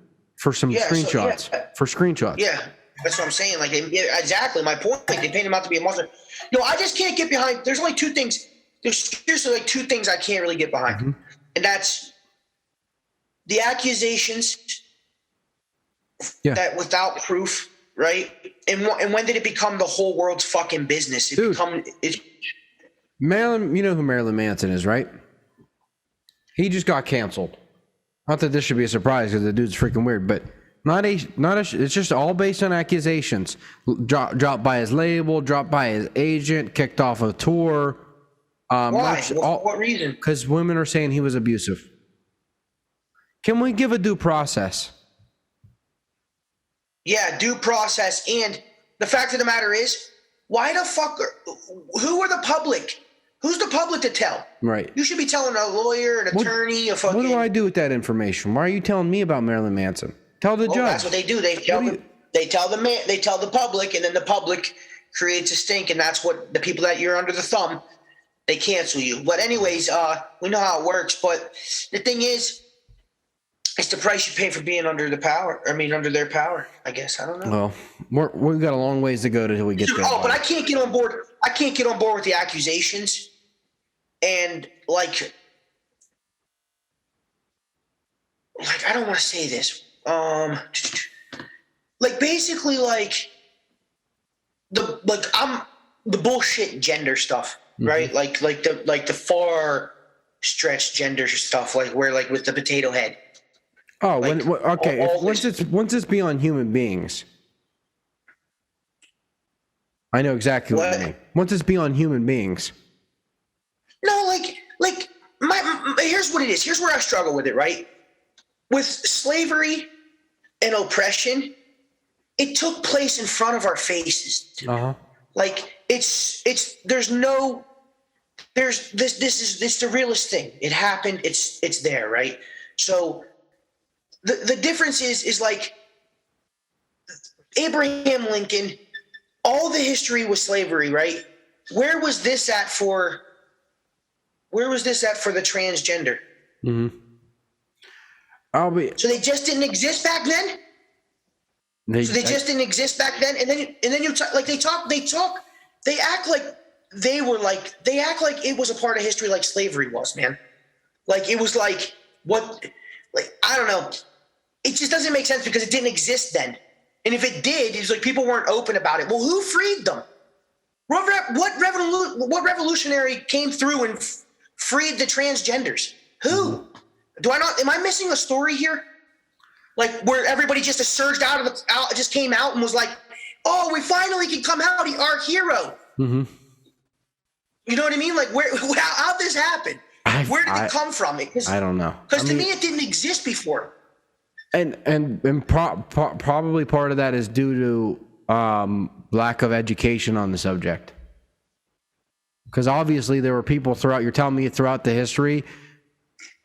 For some screenshots. For screenshots. Yeah, that's what I'm saying. Like, exactly my point. Like, they paint him out to be a monster. I just can't get behind. There's only two things. There's seriously like two things I can't really get behind, and that's the accusations that without proof, right? And when did it become the whole world's fucking business? Marilyn, you know who Marilyn Manson is, right? He just got canceled. Not that this should be a surprise because the dude's freaking weird, but it's just all based on accusations. Dropped by his label, dropped by his agent, kicked off a tour. Why? What reason? Because women are saying he was abusive. Can we give a due process? Yeah, due process. And the fact of the matter is, why the fuck who are the public? Who's the public to tell? Right. You should be telling a lawyer, an attorney, a fucking... What do I do with that information? Why are you telling me about Marilyn Manson? Tell the judge. That's what they do. They tell the public, and then the public creates a stink, and that's what the people that you're under the thumb, they cancel you. But anyways, we know how it works. But the thing is, it's the price you pay for being under their power, I guess. I don't know. Well, we've got a long ways to go till we get there. Oh, but I can't get on board. I can't get on board with the accusations. And like I don't want to say this. Basically I'm the bullshit gender stuff, right? Like the far stretched gender stuff, like where like with the potato head. Oh, once it's beyond human beings. I know exactly what you mean. Once it's beyond human beings. No, here's what it is. Here's where I struggle with it, right? With slavery and oppression, it took place in front of our faces. Like this is the realest thing. It happened. It's there, right? So the difference is like Abraham Lincoln, all the history was slavery, right? Where was this at for the transgender? So they just didn't exist back then? Just didn't exist back then? And then you talk, like they act like it was a part of history like slavery was, man. Like it was like I don't know. It just doesn't make sense because it didn't exist then. And if it did, it's like people weren't open about it. Well, who freed them? What revolutionary came through and freed the transgenders? Who? Am I missing a story here? Like where everybody just surged just came out and was like, "Oh, we finally can come out. Our hero." You know what I mean? Like how'd this happen? Where did it come from? I don't know. Because to me, it didn't exist before. And probably part of that is due to lack of education on the subject. Because obviously there were people you're telling me throughout the history,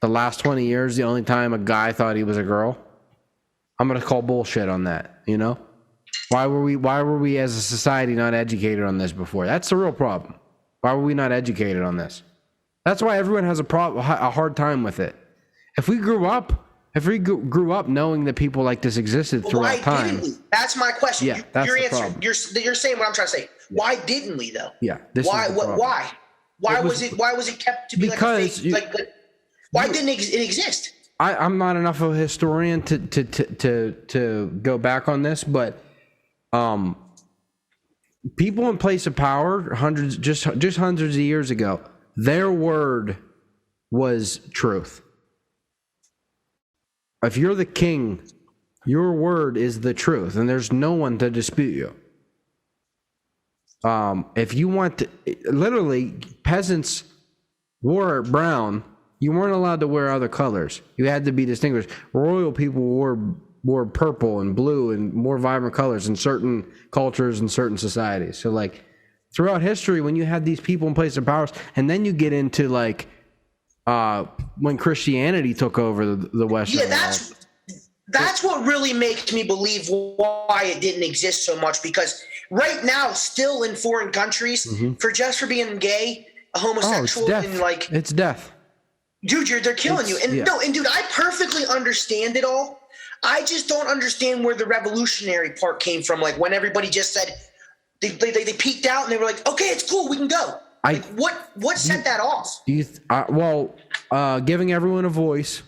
the last 20 years, the only time a guy thought he was a girl. I'm going to call bullshit on that, you know? Why were we as a society not educated on this before? That's the real problem. Why were we not educated on this? That's why everyone has a hard time with it. If we grew up knowing that people like this existed throughout time. Didn't we? That's my question. Yeah, that's your the answer. problem. You're saying what I'm trying to say. Why didn't we though? Yeah. Why? Why was it kept to be because why didn't it exist? I'm not enough of a historian to go back on this, but people in place of power hundreds of years ago, their word was truth. If you're the king, your word is the truth, and there's no one to dispute you. If you want to, literally, peasants wore brown. You weren't allowed to wear other colors. You had to be distinguished. Royal people wore more purple and blue and more vibrant colors in certain cultures and certain societies. So like throughout history, when you had these people in place of powers, and then you get into like when Christianity took over the Western world. That's what really makes me believe why it didn't exist so much, because right now, still in foreign countries, for being gay, a homosexual, and like it's death. Dude, they're killing you. And dude, I perfectly understand it all. I just don't understand where the revolutionary part came from. Like when everybody just said they peeked out and they were like, okay, it's cool, we can go. Like what set that off? Giving everyone a voice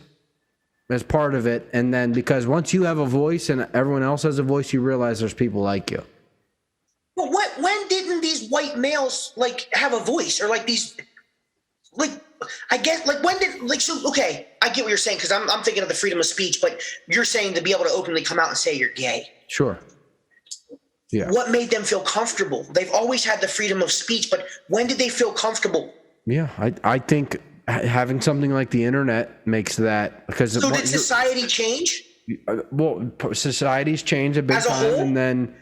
as part of it, and then because once you have a voice and everyone else has a voice, you realize there's people like you. Well, when didn't these white males like have a voice, or like these, like I guess like when did like so? Okay, I get what you're saying, because I'm thinking of the freedom of speech, but you're saying to be able to openly come out and say you're gay. Sure. Yeah. What made them feel comfortable? They've always had the freedom of speech, but when did they feel comfortable? Yeah, I think having something like the internet makes that, because so did society change? Well, societies change a big as a time, whole? and then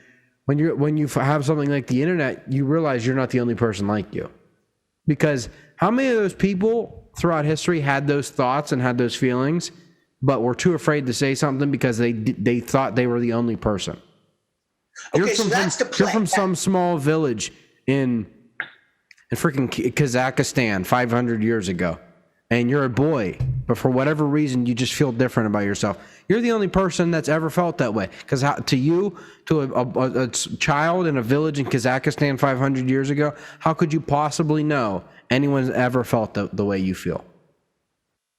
when you have something like the internet, you realize you're not the only person like you. Because how many of those people throughout history had those thoughts and had those feelings, but were too afraid to say something because they thought they were the only person? Okay, so that's the You're from some small village in freaking Kazakhstan 500 years ago, and you're a boy, but for whatever reason, you just feel different about yourself. You're the only person that's ever felt that way. Because to a child in a village in Kazakhstan 500 years ago, how could you possibly know anyone's ever felt the way you feel?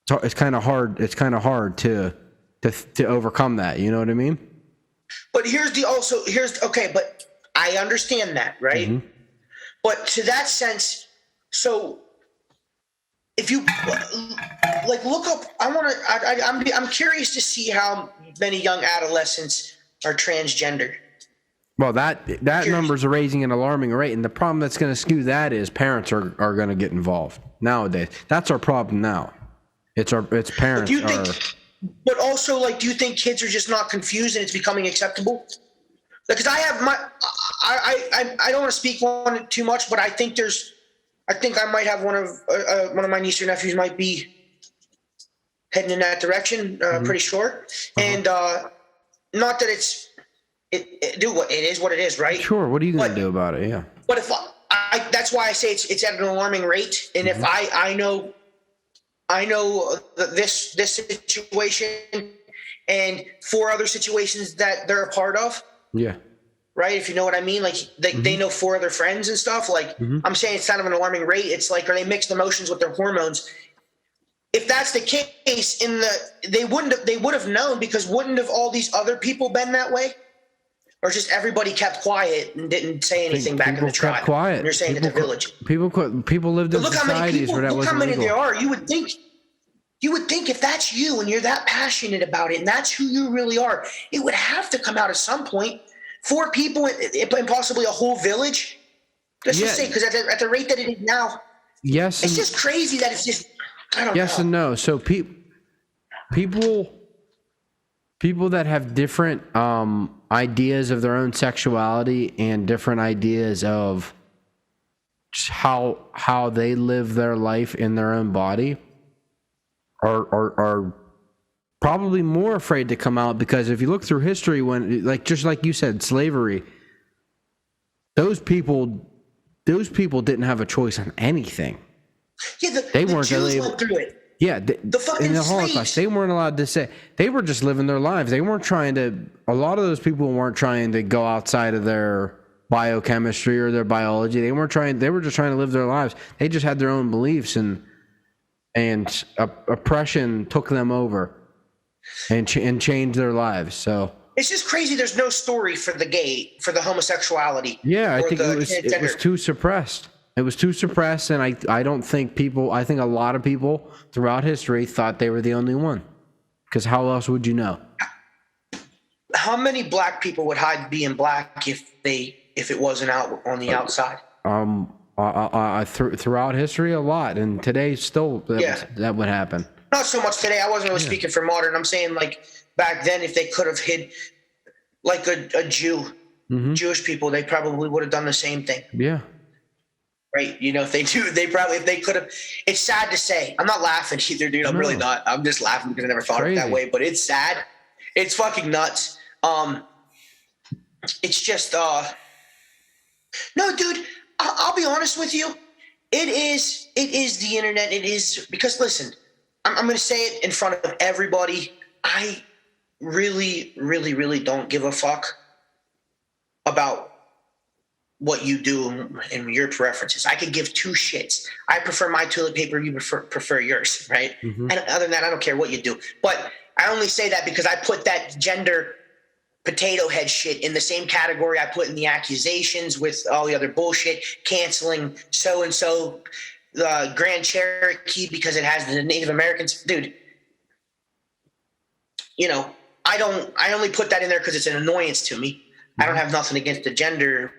So it's kind of hard. It's kind of hard to overcome that. You know what I mean? But but I understand that, right? Mm-hmm. But to that sense, so if you like look up, I'm curious to see how many young adolescents are transgender. Well, that numbers are raising at an alarming rate, and the problem that's going to skew that is parents are going to get involved nowadays. That's our problem now. It's parents. But also, like, do you think kids are just not confused and it's becoming acceptable? Because I don't want to speak on it too much, but I think I might have one of my nieces or nephews might be heading in that direction. Pretty sure, and not that it is what it is, right? Sure. What are you going to do about it? Yeah. But if that's why I say it's at an alarming rate, and if I know this situation and 4 other situations that they're a part of. Yeah. Right. If you know what I mean, like they know 4 other friends and stuff. Like I'm saying, it's kind of an alarming rate. It's like, are they mixed emotions with their hormones? If that's the case, they would have known, because wouldn't have all these other people been that way? Or just everybody kept quiet and didn't say anything back in the tribe? Kept quiet. And you're saying people, in the village. People lived in societies where that wasn't legal. Look how many there are. You would think if that's you and you're that passionate about it and that's who you really are, it would have to come out at some point. 4 people and possibly a whole village. Let's just say, because at the rate that it is now, yes, it's just crazy that it's just, I don't know. Yes and no. So people that have different ideas of their own sexuality and different ideas of how they live their life in their own body are probably more afraid to come out, because if you look through history, when just like you said, slavery, those people didn't have a choice on anything. Yeah, they weren't Jews went through it. Yeah, the fucking in the Holocaust, they weren't allowed to say. They were just living their lives. They weren't trying to. A lot of those people weren't trying to go outside of their biochemistry or their biology. They weren't trying. They were just trying to live their lives. They just had their own beliefs, and oppression took them over and changed their lives. So it's just crazy. There's no story for the homosexuality. Yeah, I think it was too suppressed. It was too suppressed, and I don't think I think a lot of people throughout history thought they were the only one. Because how else would you know? How many black people would hide being black if it wasn't out on the outside? Throughout history, a lot, and today still that would happen. not so much today. I wasn't really speaking for modern. I'm saying like back then, if they could have hid like a Jew, Jewish people, they probably would have done the same thing. Yeah. Right. You know, if they could have, it's sad to say. I'm not laughing either, dude. I'm really not. I'm just laughing because I never thought of it that way, but it's sad. It's fucking nuts. It's just, no, dude, I'll be honest with you. It is the internet. It is because listen, I'm going to say it in front of everybody. I really, really, really don't give a fuck about what you do and your preferences. I could give two shits. I prefer my toilet paper. You prefer yours, right? And other than that, I don't care what you do. But I only say that because I put that gender potato head shit in the same category I put in the accusations with all the other bullshit, canceling so-and-so, the Grand Cherokee because it has the Native Americans. Dude, you know, I only put that in there because it's an annoyance to me. I don't have nothing against the gender.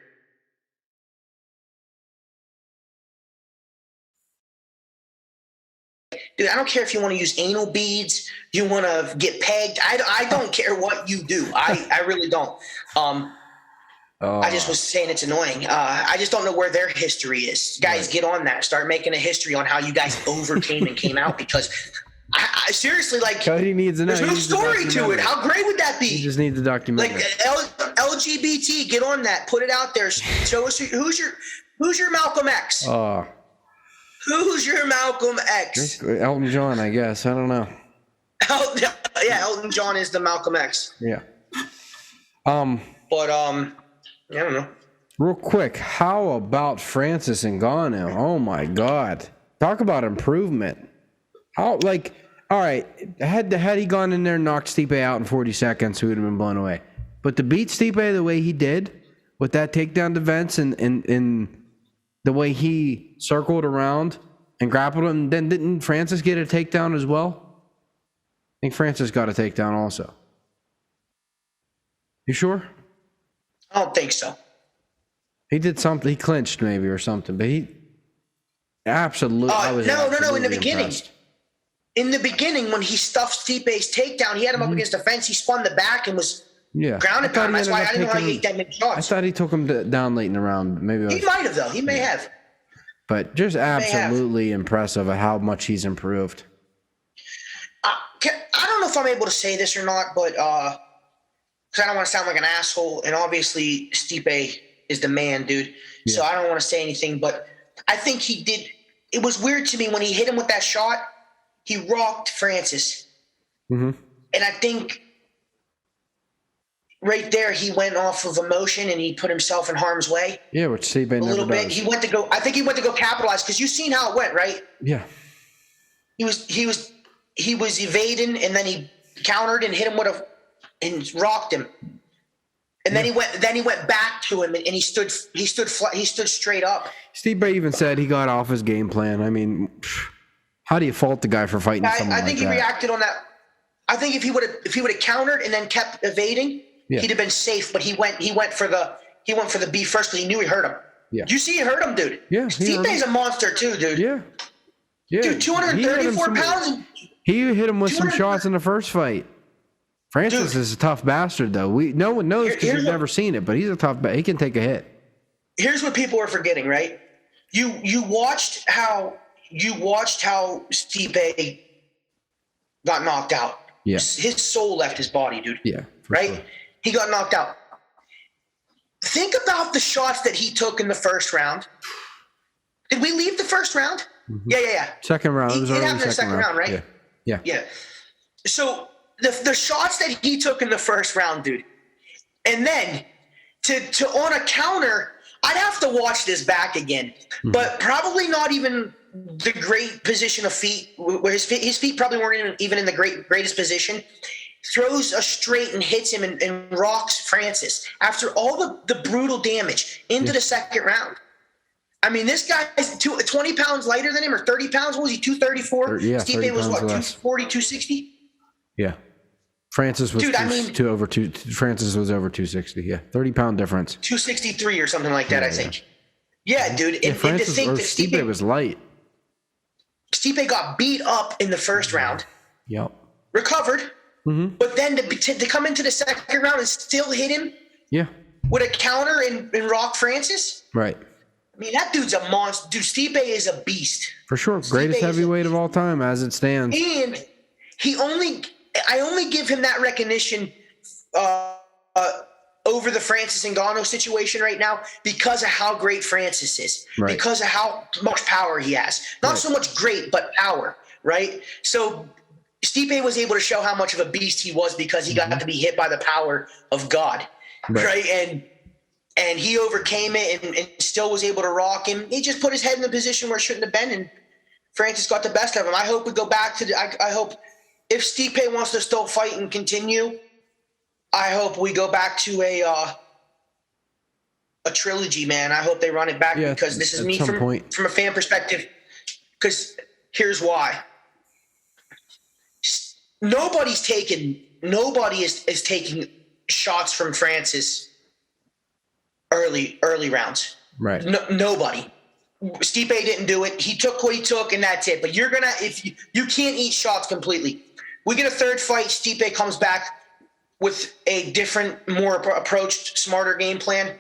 Dude, I don't care if you want to use anal beads, you want to get pegged. I don't care what you do. I really don't. I just was saying it's annoying. I just don't know where their history is. Guys, get on that. Start making a history on how you guys overcame and came out because I seriously, like, Cody needs to know. There's no story to it. How great would that be? You just need the documentary. Like LGBT, get on that. Put it out there. Show us who's your Malcolm X. Who's your Malcolm X? Elton John, I guess. I don't know. Elton John is the Malcolm X. Yeah. But I don't know. Real quick, how about Francis Ngannou? Oh my God! Talk about improvement. All right, had he gone in there and knocked Stipe out in 40 seconds, we would have been blown away. But to beat Stipe the way he did, with that takedown defense and the way he circled around and grappled him, then didn't Francis get a takedown as well? I think Francis got a takedown also. You sure? I don't think so. He did something. He clinched maybe or something, but he absolutely. No. In the beginning, impressed. in the beginning when he stuffed Stipe's takedown, he had him up against the fence. He spun the back and was grounded pound. That's why I didn't know how he ate that many shots. I thought he took him down late in the round. Maybe he might have though. He may have. But just absolutely impressive at how much he's improved. I don't know if I'm able to say this or not, but because I don't want to sound like an asshole, and obviously Stipe is the man, dude. Yeah. So I don't want to say anything, but I think he did. It was weird to me when he hit him with that shot. He rocked Francis, and I think right there he went off of emotion and he put himself in harm's way. Yeah, which Stipe never does. A little bit. He went to go. I think he went to go capitalize because you've seen how it went, right? Yeah. He was evading and then he countered and hit him and rocked him. And then he went back to him and he stood straight up. Stipe even said he got off his game plan. I mean, how do you fault the guy for fighting someone like that? I think he reacted on that. I think if he would have countered and then kept evading, he'd have been safe. But he went for the B first because he knew he hurt him. Yeah. Did you see he hurt him, dude? Yeah. Stipe's a monster too, dude. Yeah. Yeah. Dude, 234 pounds. He hit him with some shots in the first fight. Francis is a tough bastard, though. No one knows because you've never seen it, but he's a tough bastard. He can take a hit. Here's what people are forgetting, right? You watched how Stipe got knocked out. Yeah. His soul left his body, dude. Yeah. Right? Sure. He got knocked out. Think about the shots that he took in the first round. Did we leave the first round? Mm-hmm. Yeah. Second round. It happened in the second round, right? Yeah. So the shots that he took in the first round, dude, and then to on a counter, I'd have to watch this back again, but probably not even the great position of feet, where his feet probably weren't even in the greatest position. Throws a straight and hits him and rocks Francis after all the brutal damage into the second round. I mean, this guy is 20 pounds lighter than him, or 30 pounds. What was he, 234? Yeah, Stipe was what, 240, 260? Yeah. Francis was Francis was over 260. Yeah, 30-pound difference. 263 or something like that, I think. Yeah, dude. Yeah, Francis or Stipe was light. Stipe got beat up in the first round, Yep. recovered, but then to come into the second round and still hit him Yeah. with a counter and Rock Francis. Right. I mean, that dude's a monster. Dude, Stipe is a beast. For sure. Greatest heavyweight of all time as it stands. And I only give him that recognition over the Francis Ngannou situation right now because of how great Francis is, because of how much power he has. Not so much great, but power, right? So Stipe was able to show how much of a beast he was because he got to be hit by the power of God, right? And he overcame it and still was able to rock him. He just put his head in the position where it shouldn't have been, and Francis got the best of him. I hope we go back to I hope if Stipe wants to still fight and continue, I hope we go back to a trilogy, man. I hope they run it back because this is me from a fan perspective. Because here's why. Nobody is taking shots from Francis early rounds. Right. Nobody. Stipe didn't do it. He took what he took, and that's it. But if you can't eat shots completely. We get a third fight. Stipe comes back with a different, more approached, smarter game plan.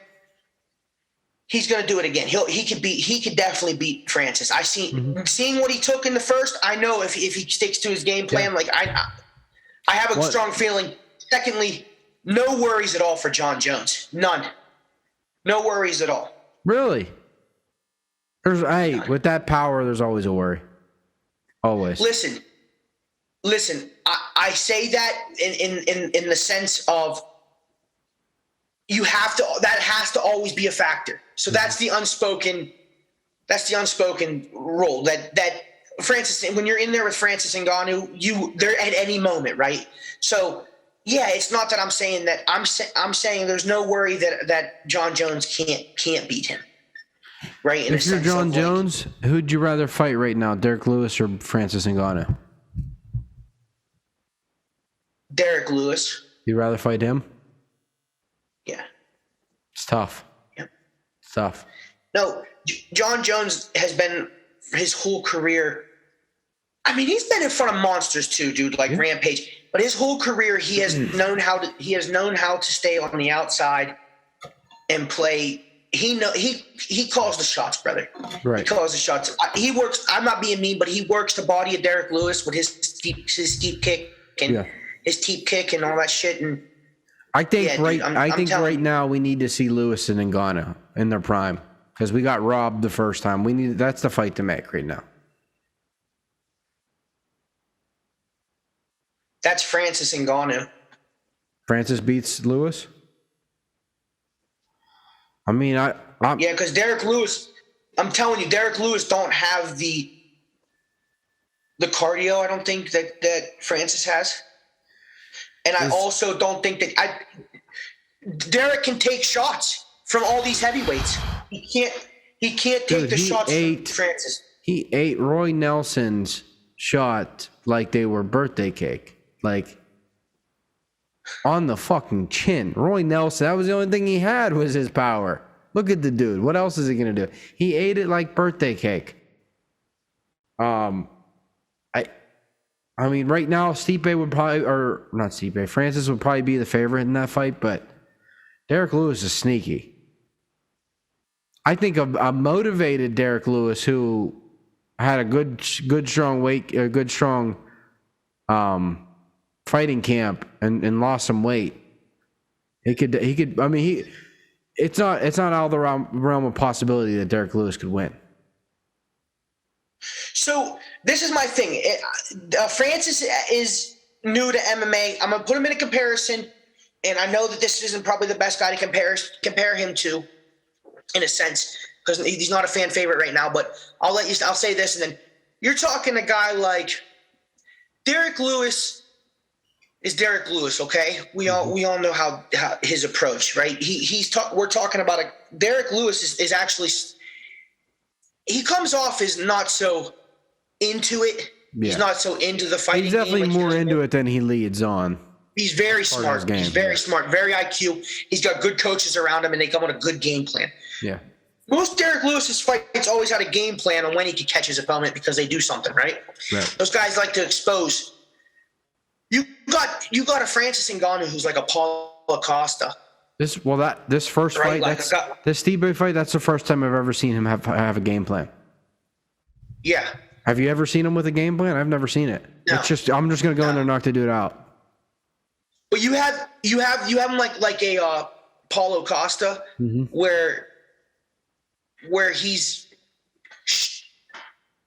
He's going to do it again. He could definitely beat Francis. Seeing what he took in the first. I know if he sticks to his game plan, like I have a strong feeling. Secondly, no worries at all for John Jones. None. No worries at all. Really? With that power, there's always a worry. Always. Listen. I say that in the sense of that has to always be a factor. So that's the unspoken rule that Francis, when you're in there with Francis Ngannou, they're at any moment, right? So yeah, it's not that I'm saying that. I'm saying there's no worry that John Jones can't beat him, right? If you're John Jones, who'd you rather fight right now, Derek Lewis or Francis Ngannou? Derek Lewis. You'd rather fight him? Yeah. It's tough. Yep. It's tough. No, John Jones has been his whole career. I mean, he's been in front of monsters too, dude, like Rampage. But his whole career, he has known how to stay on the outside and play. He calls the shots, brother. Right. He calls the shots. He works. I'm not being mean, but he works the body of Derek Lewis with his steep kick and his teep kick and all that shit. And I think right now we need to see Lewis and Ngannou in their prime because we got robbed the first time. That's the fight to make right now. That's Francis Ngannou. Francis beats Lewis? I mean, because Derek Lewis, I'm telling you, Derek Lewis don't have the cardio, I don't think, that Francis has. And I also don't think that Derek can take shots from all these heavyweights. He can't take the shots from Francis. He ate Roy Nelson's shot like they were birthday cake. Like, on the fucking chin. Roy Nelson, that was the only thing he had was his power. Look at the dude. What else is he going to do? He ate it like birthday cake. I mean, right now, Stipe would probably, or not Stipe, Francis would probably be the favorite in that fight, but Derek Lewis is sneaky. I think a motivated Derek Lewis who had a good strong fighting camp and lost some weight. It's not out of the realm of possibility that Derek Lewis could win. So this is my thing. Francis is new to MMA. I'm gonna put him in a comparison, and I know that this isn't probably the best guy to compare him to, in a sense, because he's not a fan favorite right now. But I'll say this, and then you're talking a guy like Derek Lewis. Is Derek Lewis, okay? We all know how his approach, right? We're talking about Derek Lewis is actually, he comes off as not so into it. Yeah. He's not so into the fighting. He's definitely more into it than he leads on. He's very smart. He's very smart, very IQ. He's got good coaches around him, and they come with a good game plan. Yeah. most Derek Lewis's fights always had a game plan on when he could catch his opponent because they do something, right? Those guys like to expose. You got a Francis Ngannou who's like a Paulo Costa. This first Right, fight, like this Stipe fight, that's the first time I've ever seen him have a game plan. Yeah. Have you ever seen him with a game plan? I've never seen it. No. I'm just gonna go in there and knock the dude out. But you have him like a Paulo Costa, where he's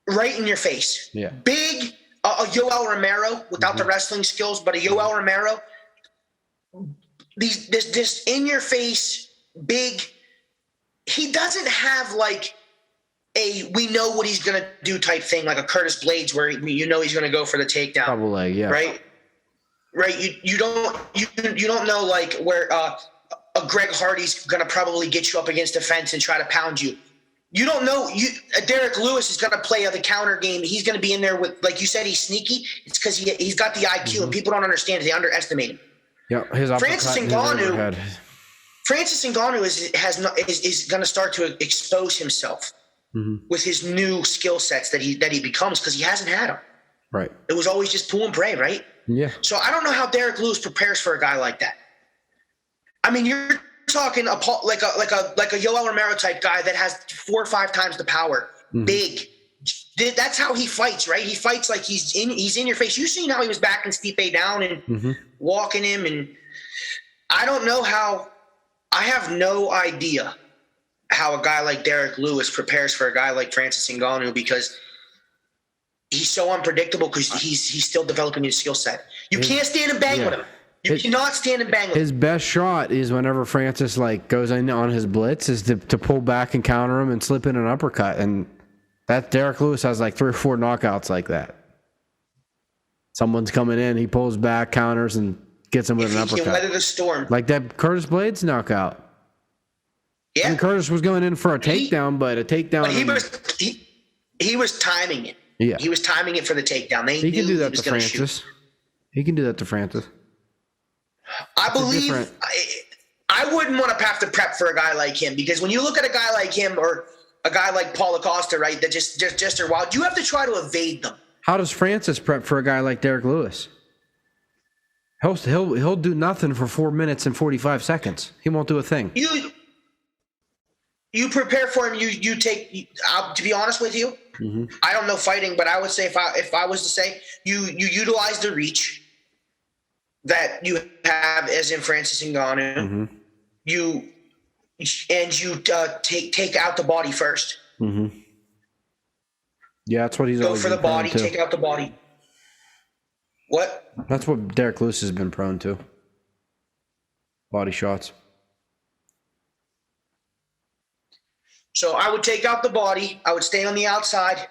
right in your face. Yeah. Big, a Yoel Romero without the wrestling skills, but a Yoel Romero. This in your face, big. He doesn't have like we know what he's gonna do type thing, like a Curtis Blades, where you know he's gonna go for the takedown. Double leg, yeah. Right. You don't know like where a Greg Hardy's gonna probably get you up against the fence and try to pound you. You don't know. Derek Lewis is gonna play the counter game. He's gonna be in there with, like you said, he's sneaky. It's because he's got the IQ, and people don't understand it. They underestimate him. Yeah, Francis Ngannou is going to start to expose himself with his new skill sets that he becomes, because he hasn't had them. Right. It was always just pull and pray, right? Yeah. So I don't know how Derek Lewis prepares for a guy like that. I mean, you're talking like a Yoel Romero type guy that has 4 or 5 times the power, big. That's how he fights, right? He fights like he's in your face. You've seen how he was backing Stipe down and walking him, and I don't know how. I have no idea how a guy like Derek Lewis prepares for a guy like Francis Ngannou, because he's so unpredictable, because he's still developing his skill set. You can't stand and bang with him. You cannot stand and bang with him. His best shot is whenever Francis goes in on his blitz, is to pull back and counter him and slip in an uppercut, and that Derek Lewis has like 3 or 4 knockouts like that. Someone's coming in, he pulls back, counters, and gets him with an uppercut. He can weather the storm. Like that Curtis Blades knockout. Yeah. And Curtis was going in for a takedown, but a takedown. But he was timing it. Yeah. He was timing it for the takedown. He can do that to Francis. He can do that to Francis. I believe I wouldn't want to have to prep for a guy like him, because when you look at a guy like him or a guy like Paulo Costa, right, that just are wild, you have to try to evade them. How does Francis prep for a guy like Derek Lewis? He'll do nothing for 4 minutes and 45 seconds. He won't do a thing. You prepare for him. You take. To be honest with you, I don't know fighting, but I would say if I was to say, you utilize the reach that you have, as in Francis Ngannou. You take out the body first. Yeah, that's what he's go always for the been prone body. to. Take out the body. What? That's what Derek Lewis has been prone to. Body shots. So I would take out the body. I would stay on the outside,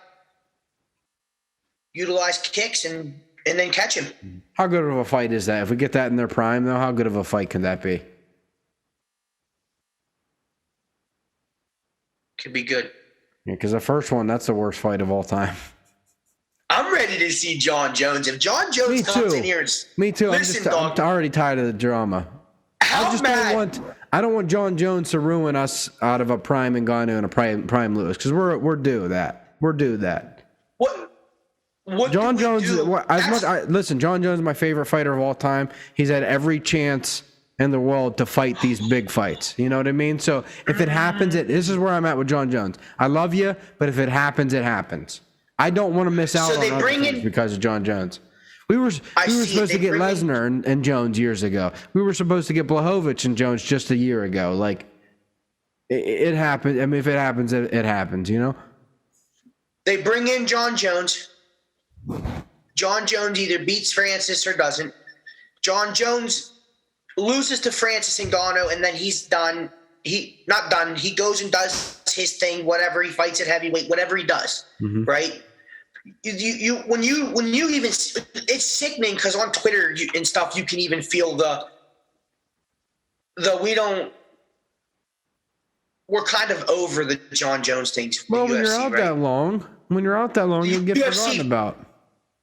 utilize kicks, and then catch him. How good of a fight is that? If we get that in their prime, though, how good of a fight can that be? Could be good. Yeah, because the first one, that's the worst fight of all time. I'm ready to see John Jones. If John Jones comes in here and Me too. Listen, I'm already tired of the drama. I don't want John Jones to ruin us out of a prime Ngannou and a prime Lewis, because we're due that. We're due that. What John Jones? Listen, John Jones is my favorite fighter of all time. He's had every chance in the world to fight these big fights. You know what I mean? So if it happens, this is where I'm at with John Jones. I love you, but if it happens, it happens. I don't want to miss out on other things because of John Jones. We were supposed to get Lesnar and Jones years ago. We were supposed to get Blachowicz and Jones just a year ago. Like, it happened. I mean, if it happens, it happens, you know? They bring in John Jones. John Jones either beats Francis or doesn't. John Jones loses to Francis Ngannou, and then he's done. Not done. He goes and does his thing, whatever. He fights at heavyweight, whatever he does, right? When you even, it's sickening, because on Twitter and stuff, you can even feel we're kind of over the John Jones things. Well, when you're out that long, you'll get forgotten about.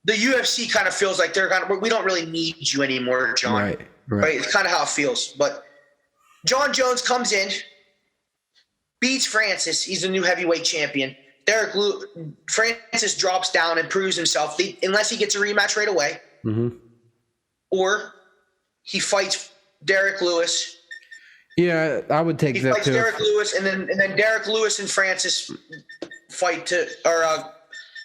The UFC kind of feels like we don't really need you anymore, John. Right. It's kind of how it feels. But John Jones comes in, beats Francis. He's the new heavyweight champion. Francis drops down and proves himself, unless he gets a rematch right away. Mm-hmm. Or he fights Derek Lewis. Yeah, I would take that too. He fights Derek Lewis, and then Derek Lewis and Francis fight out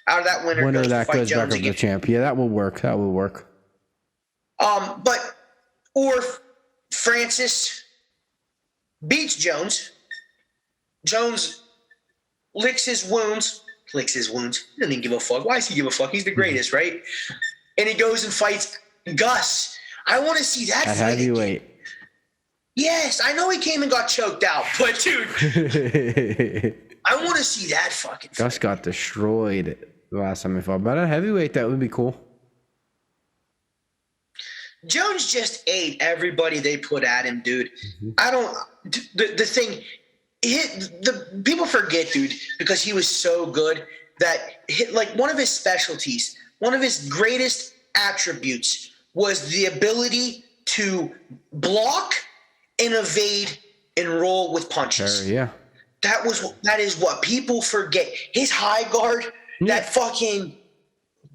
of that winner Winner goes that to fight goes Jones back up again. the champ. Yeah, that will work. That will work. Or Francis beats Jones. Jones licks his wounds. He doesn't even give a fuck. Why does he give a fuck? He's the greatest, right? And he goes and fights Gus. I want to see that At fight heavyweight. again. Yes, I know he came and got choked out, but dude, I want to see that fucking fight. Gus got destroyed the last time he fought. But at heavyweight, that would be cool. Jones just ate everybody they put at him, dude. The people forget, dude, because he was so good that one of his specialties, one of his greatest attributes was the ability to block and evade and roll with punches. Sure, yeah. That is what people forget. His high guard,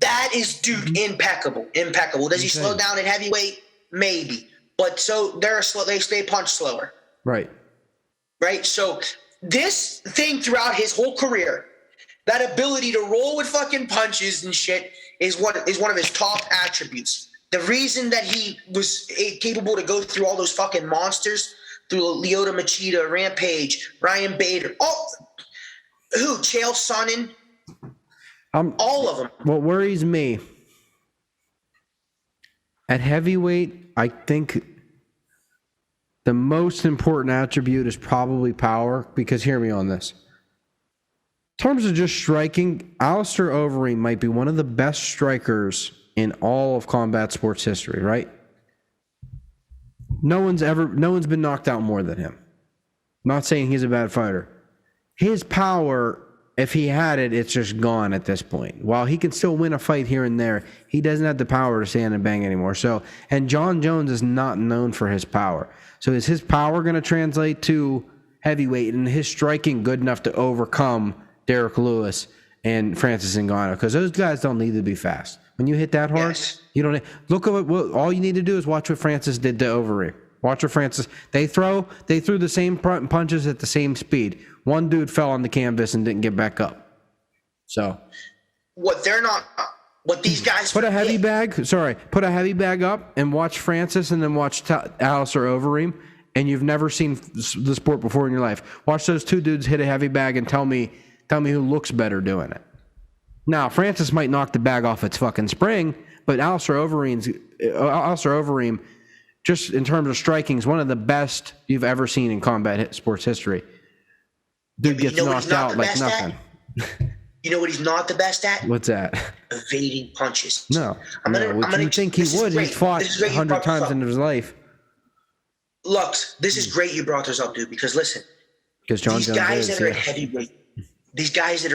that is, dude, impeccable. Does he slow down at heavyweight? Maybe. But so they punch slower. Right. So this thing throughout his whole career, that ability to roll with fucking punches and shit is one of his top attributes. The reason that he was capable to go through all those fucking monsters, through Lyoto Machida, Rampage, Ryan Bader, Chael Sonnen, all of them. What worries me at heavyweight, I think the most important attribute is probably power, because hear me on this. In terms of just striking, Alistair Overeem might be one of the best strikers in all of combat sports history, right? No one's been knocked out more than him. Not saying he's a bad fighter. His power, if he had it, it's just gone at this point. While he can still win a fight here and there, he doesn't have the power to stand and bang anymore. And John Jones is not known for his power. So is his power going to translate to heavyweight, and his striking good enough to overcome Derek Lewis and Francis Ngannou? Because those guys don't need to be fast. When you hit that hard, yes. You don't look at what all you need to do is watch what Francis did to Overeem. Watch what Francis they threw the same punches at the same speed. One dude fell on the canvas and didn't get back up. So what these guys put a heavy bag up and watch Francis, and then watch Alistair Overeem, and you've never seen the sport before in your life. Watch those two dudes hit a heavy bag and tell me who looks better doing it. Now, Francis might knock the bag off its fucking spring, but Alistair Overeem, just in terms of striking, is one of the best you've ever seen in combat sports history. Dude gets knocked out like nothing. You know what he's not the best at? What's that? Evading punches. No. You think he would? He's fought 100 times in his life. Lux, this is great you brought this up, dude, because listen, these guys that are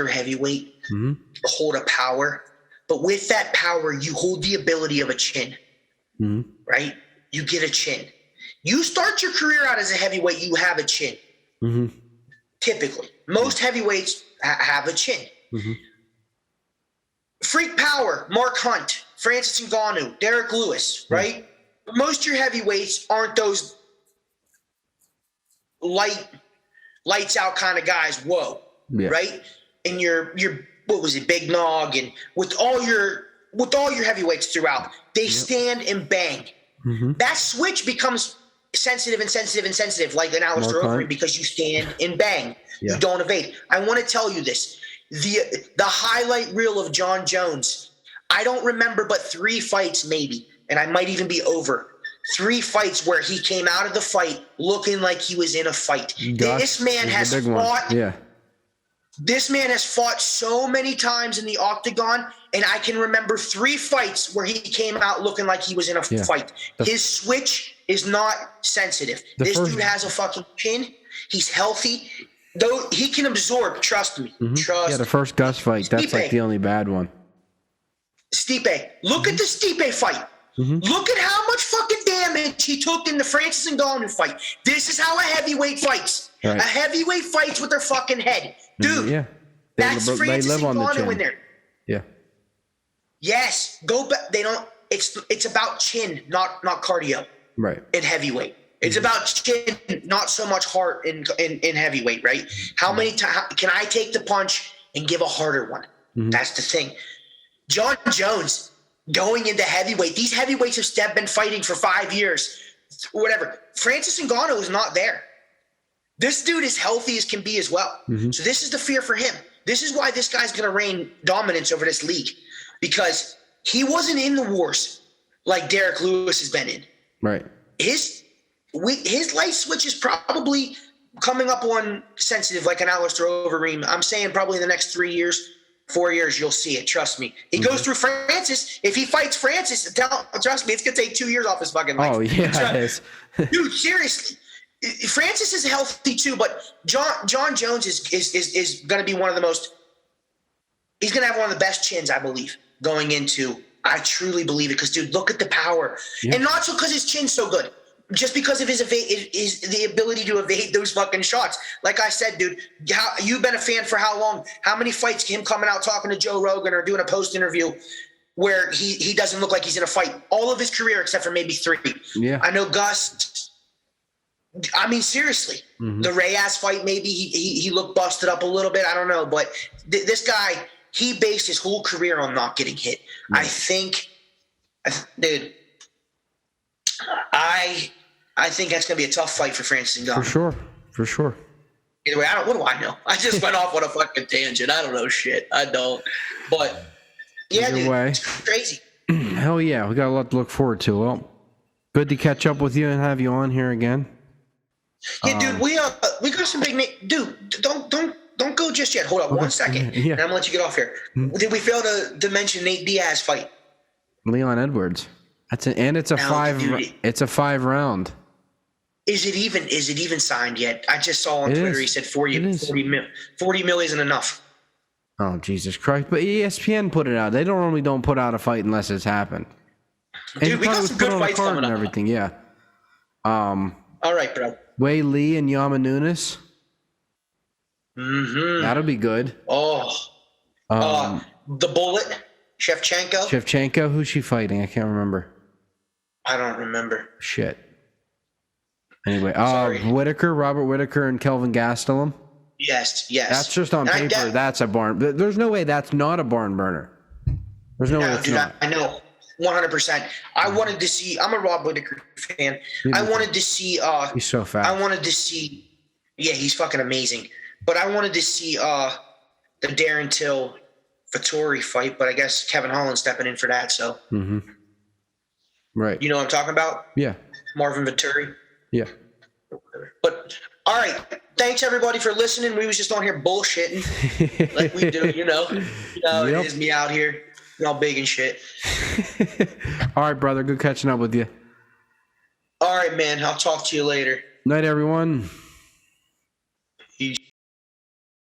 heavyweight hold a power, but with that power, you hold the ability of a chin, right? You get a chin. You start your career out as a heavyweight, you have a chin. Typically. Most heavyweights have a chin. Freak power, Mark Hunt, Francis Ngannou, Derek Lewis, right? Most of your heavyweights aren't those lights out kind of guys. Whoa, right? And your what was it, Big Nog, and with all your heavyweights throughout, they stand and bang. That switch becomes sensitive, like an Alistair Overeem, because you stand and bang. You don't evade. I want to tell you this. The highlight reel of John Jones, I don't remember but 3 fights maybe, and I might even be over. 3 fights where he came out of the fight looking like he was in a fight. This man has fought. This man has fought so many times in the octagon, and I can remember 3 fights where he came out looking like he was in a fight. His switch is not sensitive. This dude has a fucking chin. He's healthy. Though he can absorb, trust me. Trust. Yeah, the first Gus fight, that's Stipe. like the only bad one. Stipe. Look at the Stipe fight. Look at how much fucking damage he took in the Francis Ngannou fight. This is how a heavyweight fights. Right. A heavyweight fights with their fucking head. Dude, Yeah. that's they Francis live on the Ngannou in chin. there. Yeah. Yes, go back. They don't. It's about chin, not cardio Right. in heavyweight. It's about chin, not so much heart in heavyweight, right? How many times can I take the punch and give a harder one? That's the thing. John Jones going into heavyweight. These heavyweights have been fighting for 5 years, whatever. Francis Ngannou is not there. This dude is healthy as can be as well. So this is the fear for him. This is why this guy's going to reign dominance over this league, because he wasn't in the wars like Derek Lewis has been in. Right. His light switch is probably coming up on sensitive, like an Alistair Overeem. I'm saying probably in the next 3 years, 4 years, you'll see it. Trust me. He goes through Francis. If he fights Francis, trust me, it's gonna take 2 years off his fucking life. Oh yeah, it is. Dude, seriously. Francis is healthy too, but John Jones is gonna be one of the most. He's gonna have one of the best chins, I believe, going into. I truly believe it, because dude, look at the power, and not so because his chin's so good. Just because of his the ability to evade those fucking shots. Like I said, dude, you've been a fan for how long? How many fights, him coming out talking to Joe Rogan or doing a post interview where he doesn't look like he's in a fight? All of his career except for maybe 3. Yeah. I know Gus. I mean, seriously, the Reyes fight, maybe he looked busted up a little bit. I don't know, but this guy, he based his whole career on not getting hit. I think, dude, I think that's going to be a tough fight for Francis Ngannou. For sure. Either way, what do I know? I just went off on a fucking tangent. I don't know shit. I don't. But, yeah, Either dude, way. it's crazy. Hell yeah, we got a lot to look forward to. Well, good to catch up with you and have you on here again. Yeah, dude, we got some big names. Dude, don't go just yet. Hold on 1 second. Yeah. And I'm going to let you get off here. Did we fail to mention Nate Diaz fight? Leon Edwards. It's a Now, 5 round. Is it even signed yet? I just saw on It Twitter is. he said It 40 is. mil. 40 mil isn't enough. Oh Jesus Christ! But ESPN put it out. They don't put out a fight unless it's happened. And Dude, you we thought got it was some put good on the fights card coming and up. everything. Yeah. All right, bro. Wei Lee and Yama Nunes. That'll be good. Oh, the Bullet, Shevchenko. Shevchenko, who's she fighting? I can't remember. I don't remember. Shit. Anyway, Sorry. Robert Whitaker and Kelvin Gastelum. Yes. That's just on And paper. That's a barn. There's no way that's not a barn burner. There's no way it's dude, not. I know. 100%. I wanted to see. I'm a Rob Whitaker fan. I wanted to see. He's so fast. I wanted to see. Yeah, he's fucking amazing. But I wanted to see the Darren Till Vettori fight. But I guess Kevin Holland's stepping in for that. So. Right. You know what I'm talking about? Yeah. Marvin Vettori. Yeah. But all right, thanks everybody for listening. We was just on here bullshitting like we do, you know. Yep. It is me out here, all big and shit. All right, brother. Good catching up with you. All right, man. I'll talk to you later. Night, everyone. Peace.